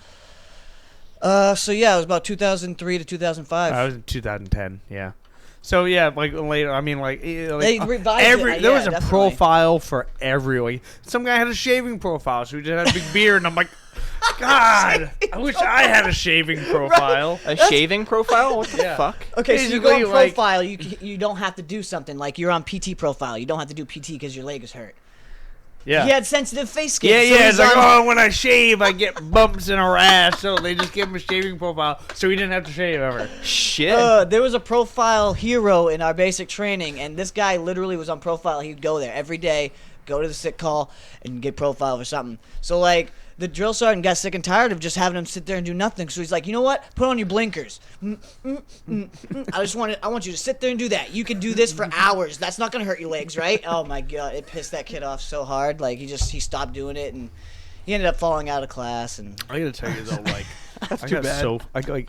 So yeah, it was about 2003 to 2005. I was in 2010. Yeah. So yeah, like later. I mean, like, They revised it, there was yeah, a definitely. profile for every. Like, some guy had a shaving profile, so he just had a big beard, and I'm like, God, I wish I had a shaving profile. A shaving profile? What the Yeah. fuck? Okay, so you Basically, go on like- profile. You don't have to do something like you're on PT profile. You don't have to do PT because your leg is hurt. Yeah. He had sensitive face skin. Yeah, so yeah. he's It's like, on- oh, when I shave, I get bumps in a rash, so they just gave him a shaving profile, so he didn't have to shave ever. Shit. There was a profile hero in our basic training, and this guy literally was on profile. He'd go there every day, go to the sick call, and get profile for something. So, like, the drill sergeant got sick and tired of just having him sit there and do nothing. So he's like, you know what? Put on your blinkers. I want you to sit there and do that. You can do this for hours. That's not going to hurt your legs, right? Oh, my God. It pissed that kid off so hard. Like, he stopped doing it, and he ended up falling out of class. And I gotta tell you though, like, That's I too got bad. so I got, like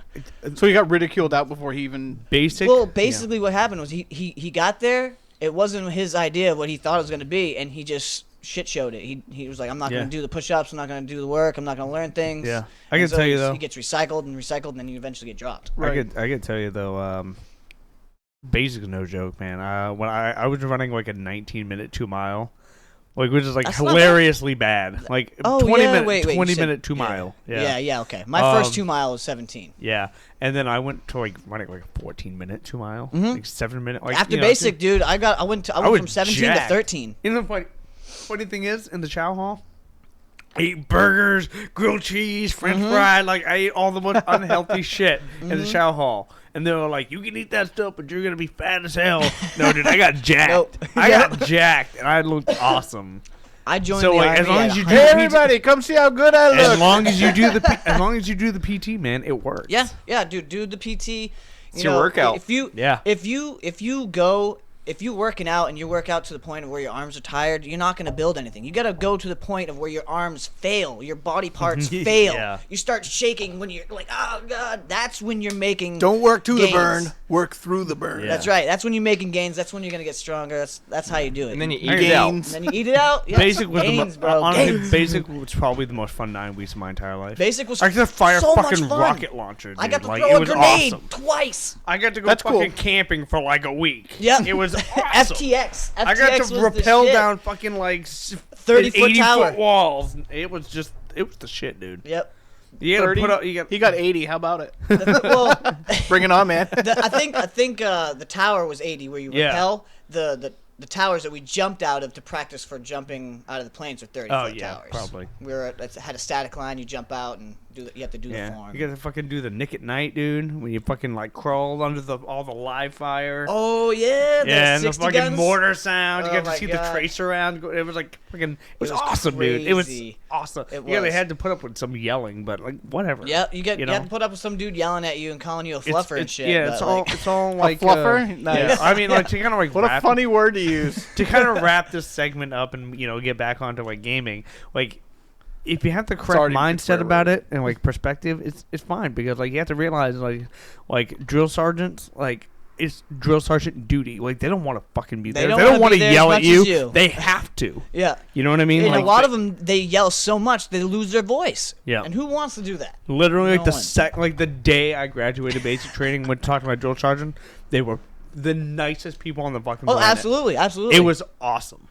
So he got ridiculed out before he even. basic. Well, basically what happened was he got there. It wasn't his idea of what he thought it was going to be, and he just shit showed it. He was like, I'm not going Yeah. to do the push-ups. I'm not going to do the work. I'm not going to learn things. Yeah. I And can so tell you, he's- though. he gets recycled, and then you eventually get dropped. Right. I could tell you though, basic is no joke, man. When I was running like a 19-minute 2-mile, like which is like That's not hilariously bad. Like Oh, 20 yeah, minute wait, you 20 said- minute 2-mile. Yeah, okay. My first Um, 2 mile was 17. Yeah, and then I went to like running like a 14-minute 2-mile, like 7-minute. Like After you know, basic, dude, I went I was from 17 jacked. to 13. You know the funny thing is in the chow hall, I ate burgers, grilled cheese, French fry. Like I ate all the most unhealthy shit in the chow hall. And they were like, "You can eat that stuff, but you're gonna be fat as hell." No, dude, I got jacked. Nope. I got jacked, and I looked awesome. I joined So the like, army. as long at as you a- do Hey, PT everybody, come see how good I look. as long as you do the PT, man, it works. yeah, dude, do the PT. It's your workout. If you if you working out and you work out to the point of where your arms are tired, you're not going to build anything. You got to go to the point of where your arms fail, your body parts fail. Yeah. You start shaking when you're like, oh god. That's when you're making. Don't work to the gains. burn. Work through the burn. Yeah. That's right. That's when you're making gains. That's when you're gonna get stronger. That's how you do it. And then you I eat it out. And then you eat it out. Yeah. Basic was gains, the bro. honestly, Gains. basic was probably the most fun 9 weeks of my entire life. Basic was I could fire so a fucking much fun. rocket launcher. Dude. I got to like, throw it a was grenade awesome. twice. I got to go That's fucking cool. camping for like a week. Yep. It was awesome. FTX. I got was to the rappel shit. down fucking like 30-foot 80 tower. foot walls. It was the shit, dude. Yep. You gotta 30? put up. You got. He got 80. How about it? Well, Bring it on, man. I think the tower was 80 where you Yeah. rappel. The towers that we jumped out of to practice for jumping out of the planes are 30 Oh, foot yeah, towers. probably. Had a static line. You jump out and you have to do the Yeah, form. you gotta fucking do the Nick at Night, dude. When you fucking like crawl under all the live fire. Oh yeah, yeah, and the 60 fucking guns. mortar sound. You Oh got to my see God. the tracer around. It was like fucking. It was was awesome, dude. It was crazy. awesome. It Yeah, they was. had to put up with some yelling, but like whatever. Yeah, you know? have to put up with some dude yelling at you and calling you a It's- fluffer and it's- shit. Yeah, but, it's all like, it's all like fluffer? Nice. Yeah, I mean, like to kind of like What a wrap- funny word to use. to kind of wrap this segment up and get back onto like gaming. Like, if you have the correct already a mindset swear about word. it and like perspective, it's fine because like you have to realize like drill sergeants like it's drill sergeant duty. Like, they don't want to fucking be They there. don't They don't wanna want be to there as yell much at you. as you. They have to. Yeah. You know what I mean? And Like, a lot of them, they yell so much they lose their voice. Yeah. And who wants to do that? literally, like, No one. the day I graduated basic training, when talking to my drill sergeant, they were the nicest people on the fucking Oh, planet. absolutely, absolutely. It was awesome.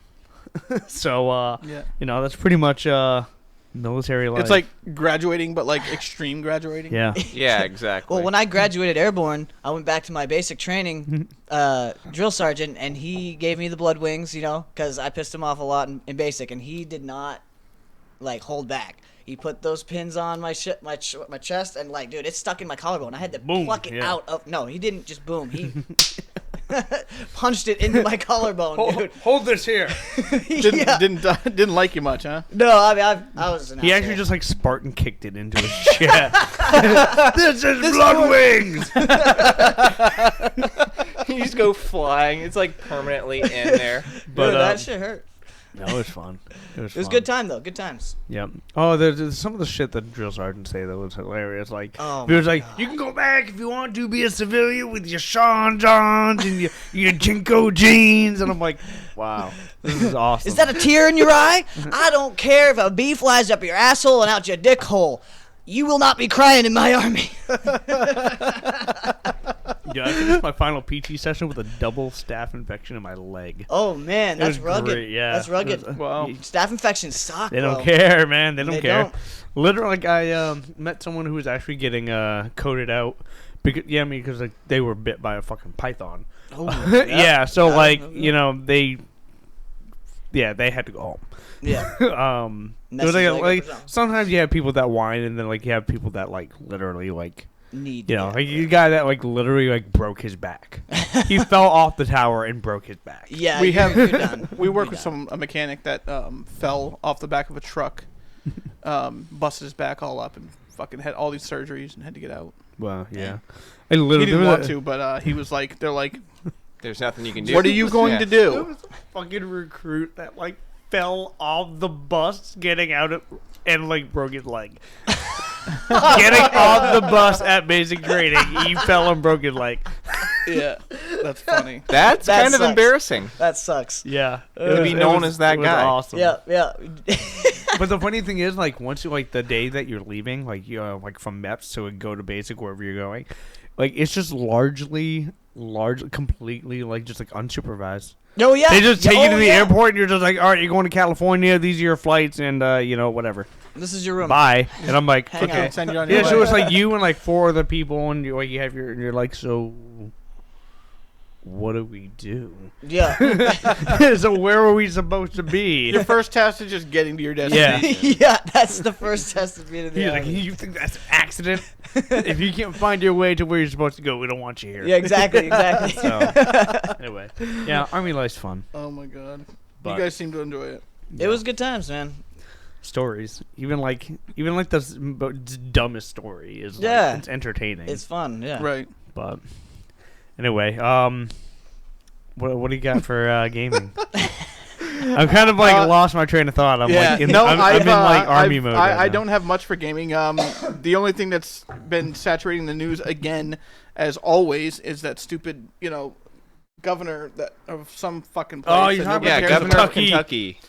So, Yeah. you know, that's pretty much military life. It's like graduating, but like extreme graduating. yeah. Yeah, exactly. Well, when I graduated airborne, I went back to my basic training drill sergeant, and he gave me the blood wings, you know, because I pissed him off a lot in basic, and he did not like hold back. He put those pins on my chest, and like, dude, it's stuck in my collarbone. I had to Boom, pluck it yeah. out of. No, he didn't just boom. He punched it into my collarbone, dude. Hold this here. Yeah. Didn't like you much, huh? No, I mean, I was an He asshole. actually just like Spartan kicked it into his chest. This is blood wings. You just go flying. It's like permanently in there. But Dude, that shit hurt. no, it was fun. It was It was fun. good time though. Good times. Yep. Oh, there's some of the shit that drill sergeants say that was hilarious. Like, Oh he was my like, "You can go back if you want to be a civilian with your Sean Johns and your Jinko jeans." And I'm like, "Wow, this is awesome." Is that a tear in your eye? I don't care if a bee flies up your asshole and out your dick hole. You will not be crying in my army. Yeah, I finished my final PT session with a double staph infection in my leg. Oh man, It that's was rugged. great, yeah. That's rugged. It was, Wow. Staph infections suck. They don't bro. care, man. They don't They care. don't. Literally, like, I met someone who was actually getting coded out. Because like, they were bit by a fucking python. Oh, Yeah, so Yeah, like, yeah. you know, they had to go home. Yeah. It was Message leg up like or something. sometimes you have people that whine, and then like you have people that like literally like, Need. you know, yeah. like you guy that like literally like broke his back. He fell off the tower and broke his back. Yeah. We you're- have- you're done. We work You're with done. a mechanic that fell off the back of a truck, busted his back all up, and fucking had all these surgeries and had to get out. Well, yeah. Yeah. I He literally didn't want to, but he was like, they're like, There's nothing you can do. what are you going Yeah. to There do? was a fucking recruit that like fell off the bus getting out of and like broke his leg. Getting off the bus at basic training, he fell and broke his leg. Yeah, that's funny. That's That kind of sucks. embarrassing. That sucks. Yeah, To be known as that it was guy. Awesome. Yeah. Yeah. But the funny thing is, like, once you like the day that you're leaving, like you like from MEPS to go to basic wherever you're going, like it's just largely completely like just like unsupervised. Oh yeah. They just take you to Oh, the yeah. airport, and you're just like, all right, you're going to California. These are your flights, and you know, whatever. This is your room. Bye. And I'm like, Hang okay. out. Send you on Yeah, your so way. it's like you and like four other people, and you have your, and you're like, so what do we do? Yeah. So where are we supposed to be? Your first task is just getting to your Yeah. destination. Yeah. That's the first test of being in the He's like, army. you think that's an accident? If you can't find your way to where you're supposed to go, we don't want you here. Yeah. Exactly. Exactly. So anyway, yeah, Army life's fun. Oh my god. But You guys seem to enjoy it. It was good times, man. stories, even like the dumbest story is Yeah. like, it's entertaining. It's fun. Yeah. Right. But anyway, what do you got for gaming? I'm kind of like lost my train of thought. I'm like in, I'm in like army mode. I right now. don't have much for gaming. The only thing that's been saturating the news again, as always, is that stupid, governor that of some fucking place. Oh, you're that talking nobody Yeah, cares Governor about. of Kentucky.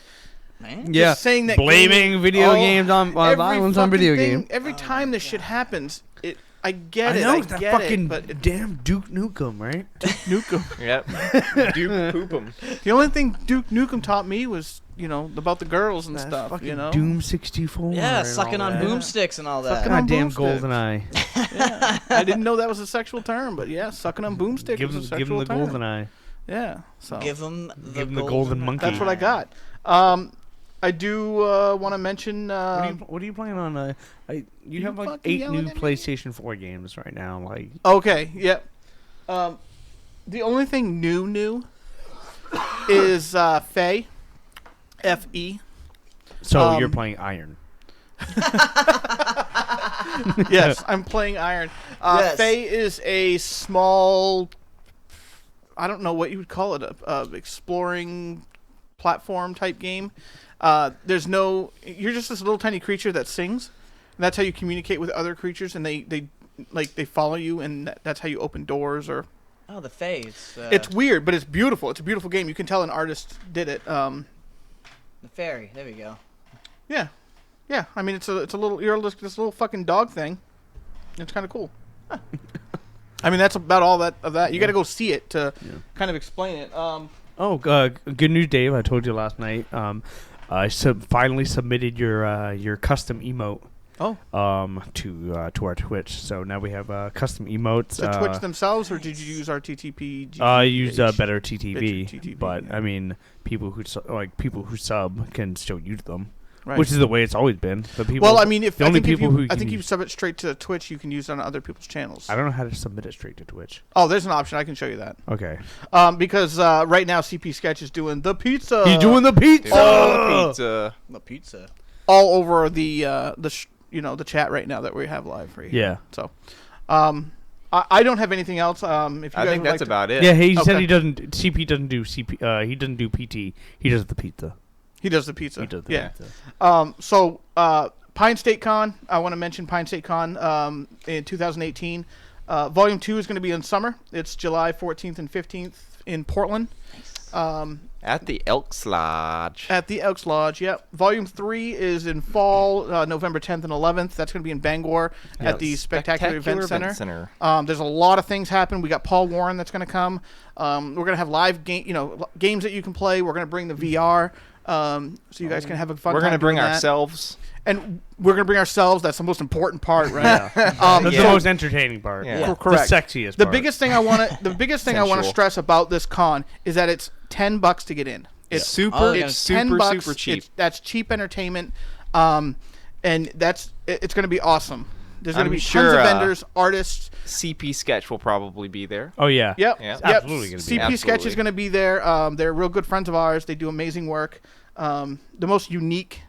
Man. Yeah, saying that blaming gaming- video oh, games on violence on video games. Every time this shit happens, I get I it. know I that get fucking it, but damn Duke Nukem, right? Nuke 'em. Yep. Duke poop 'em. The only thing Duke Nukem taught me was, about the girls and That stuff. fucking You know. Doom 64. Yeah. and Sucking all on that. boomsticks and all that. Sucking on Goddamn boomsticks. GoldenEye. Yeah. I didn't know that was a sexual term, but yeah, sucking on boomstick Give was a him sexual the term. GoldenEye. Yeah. So Give him the golden monkey. that's what I got. I do want to mention. What are you playing on? You You have like fucking 8 yelling new at me? PlayStation 4 games right now. Like, Okay. Yep. The only thing new is Faye. F-E. so you're Um, playing Iron. Yes, I'm playing Iron. Yes. Faye is a small, I don't know what you would call it, a exploring platform type game. You're just this little tiny creature that sings, and that's how you communicate with other creatures, and they follow you, and that's how you open doors or Oh, the Fae. It's weird, but it's beautiful. It's a beautiful game. You can tell an artist did it. The fairy. There we go. Yeah. I mean, it's a little. You're this little fucking dog thing. It's kind of cool. Huh. I mean, that's about all of that. You got to go see it to kind of explain it. Good news, Dave. I told you last night. I finally submitted your custom emote. To our Twitch. So now we have custom emotes. The Twitch themselves, or did you use our TTP? I used better TTV, TTV, but yeah. I mean, people who sub can still use them, Right. which is the way it's always been. But people, Well, I mean, I think if you you sub it straight to Twitch, you can use it on other people's channels. I don't know how to submit it straight to Twitch. Oh, there's an option. I can show you that. Okay. Because right now CP Sketch is doing the pizza. He's doing the pizza. The pizza. All over the chat right now that we have live for you. Yeah. So, I don't have anything else. If you I guys think would that's like about it. Yeah, he said Okay. he doesn't. CP doesn't do CP. He doesn't do PT. He does the pizza. He does the pizza. He does the yeah. pizza. So Pine State Con. I want to mention Pine State Con in 2018. Volume 2 is going to be in summer. It's July 14th and 15th in Portland. At the Elks Lodge. At the Elks Lodge, yep. Volume 3 is in fall, November 10th and 11th. That's going to be in Bangor at the Spectacular Event Center. There's a lot of things happening. We got Paul Warren that's going to come. We're going to have live games that you can play. We're going to bring the VR, so you guys can have a fun time. We're going to bring doing that. ourselves. And we're going to bring ourselves. That's the most important part, right? That's the most entertaining part. Yeah. Correct. The sexiest The part. biggest thing I want to stress about this con is that it's $10 to get in. It's It's super $10. super cheap. That's cheap entertainment, and it's going to be awesome. There's going to I'm be sure, tons of vendors, artists. CP Sketch will probably be there. Oh yeah. Yep. Yeah. It's absolutely gonna be. CP Sketch Absolutely. is going to be there. They're real good friends of ours. They do amazing work. The most unique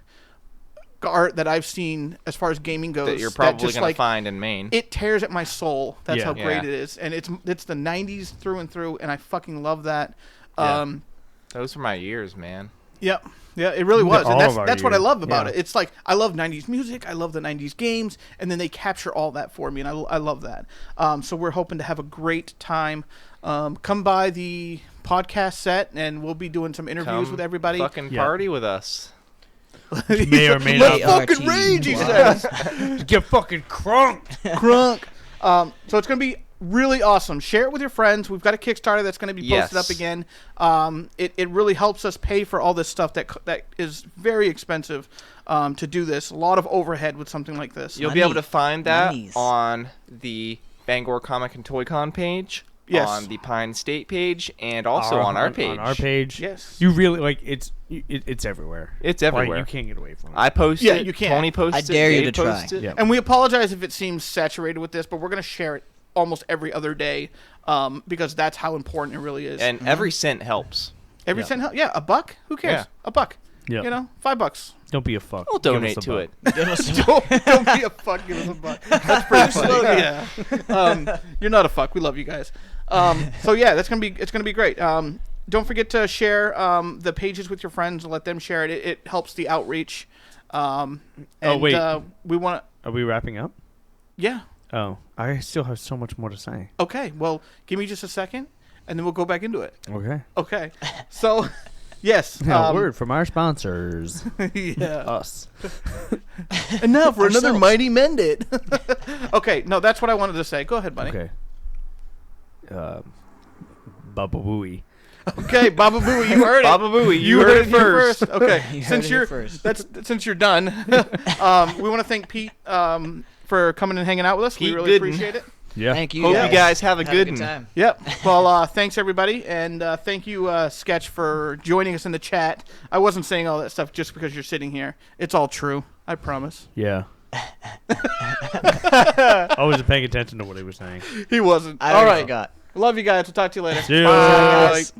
art that I've seen as far as gaming goes. That you're probably just, going to find in Maine. It tears at my soul. That's Yeah. how great Yeah. it is, and it's the '90s through and through, and I fucking love that. Yeah. Those were my years, man. Yep. Yeah, it really was. All And of our that's what I years. love about Yeah. it. It's like I love 90s music, I love the 90s games, and then they capture all that for me, and I love that. So we're hoping to have a great time. Come by the podcast set, and we'll be doing some interviews Come with everybody. Fucking Yeah. party with us. May or may Let's not. fucking rage, he says. Get fucking crunk. Crunk. So it's going to be really awesome. Share it with your friends. We've got a Kickstarter that's going to be posted up Yes. again. It really helps us pay for all this stuff that is very expensive to do this. A lot of overhead with something like this. You'll be able Money. to find that Monies. on the Bangor Comic and Toy Con page, Yes. on the Pine State page, and also on our page. On our page. Yes. You really it's everywhere. It's everywhere. Like, you can't get away from it. I post Yeah, it. you can. Tony posts I it. dare you Dave to try. posts it. Yeah. And we apologize if it seems saturated with this, but we're going to share it almost every other day because that's how important it really is. And every cent helps. every Yeah. cent, yeah, a buck? Who cares? Yeah. A buck. Yeah. You know, $5. Don't be a fuck. I'll Give donate us a to buck. it. don't be a fuck. Give us a buck. That's pretty funny. Yeah. You're not a fuck. We love you guys. So yeah, it's gonna be great. Don't forget to share the pages with your friends and let them share it. It helps the outreach. And, wait. we want to. Are we wrapping up? Yeah. Oh, I still have so much more to say. Okay. Well, give me just a second, and then we'll go back into it. Okay. Okay. So, yes. A word from our sponsors. Yeah. Us. And now for another Ourselves. Mighty Mended. Okay. No, that's what I wanted to say. Go ahead, buddy. Okay. Baba Booey. Okay, Baba Booey, you heard it. Baba Booey, you heard it first. Okay, You heard since it you're first. since you're done, we want to thank Pete for coming and hanging out with us. We Pete really Goodin. appreciate it. Yeah. Thank you. Hope guys. you guys have a Had good a good one. time. Yep. Well, thanks everybody, and thank you, Sketch, for joining us in the chat. I wasn't saying all that stuff just because you're sitting here. It's all true. I promise. Yeah. I wasn't paying attention to what he was saying. He wasn't. I all already right. forgot. Love you guys. We'll talk to you later. See ya. Bye. guys.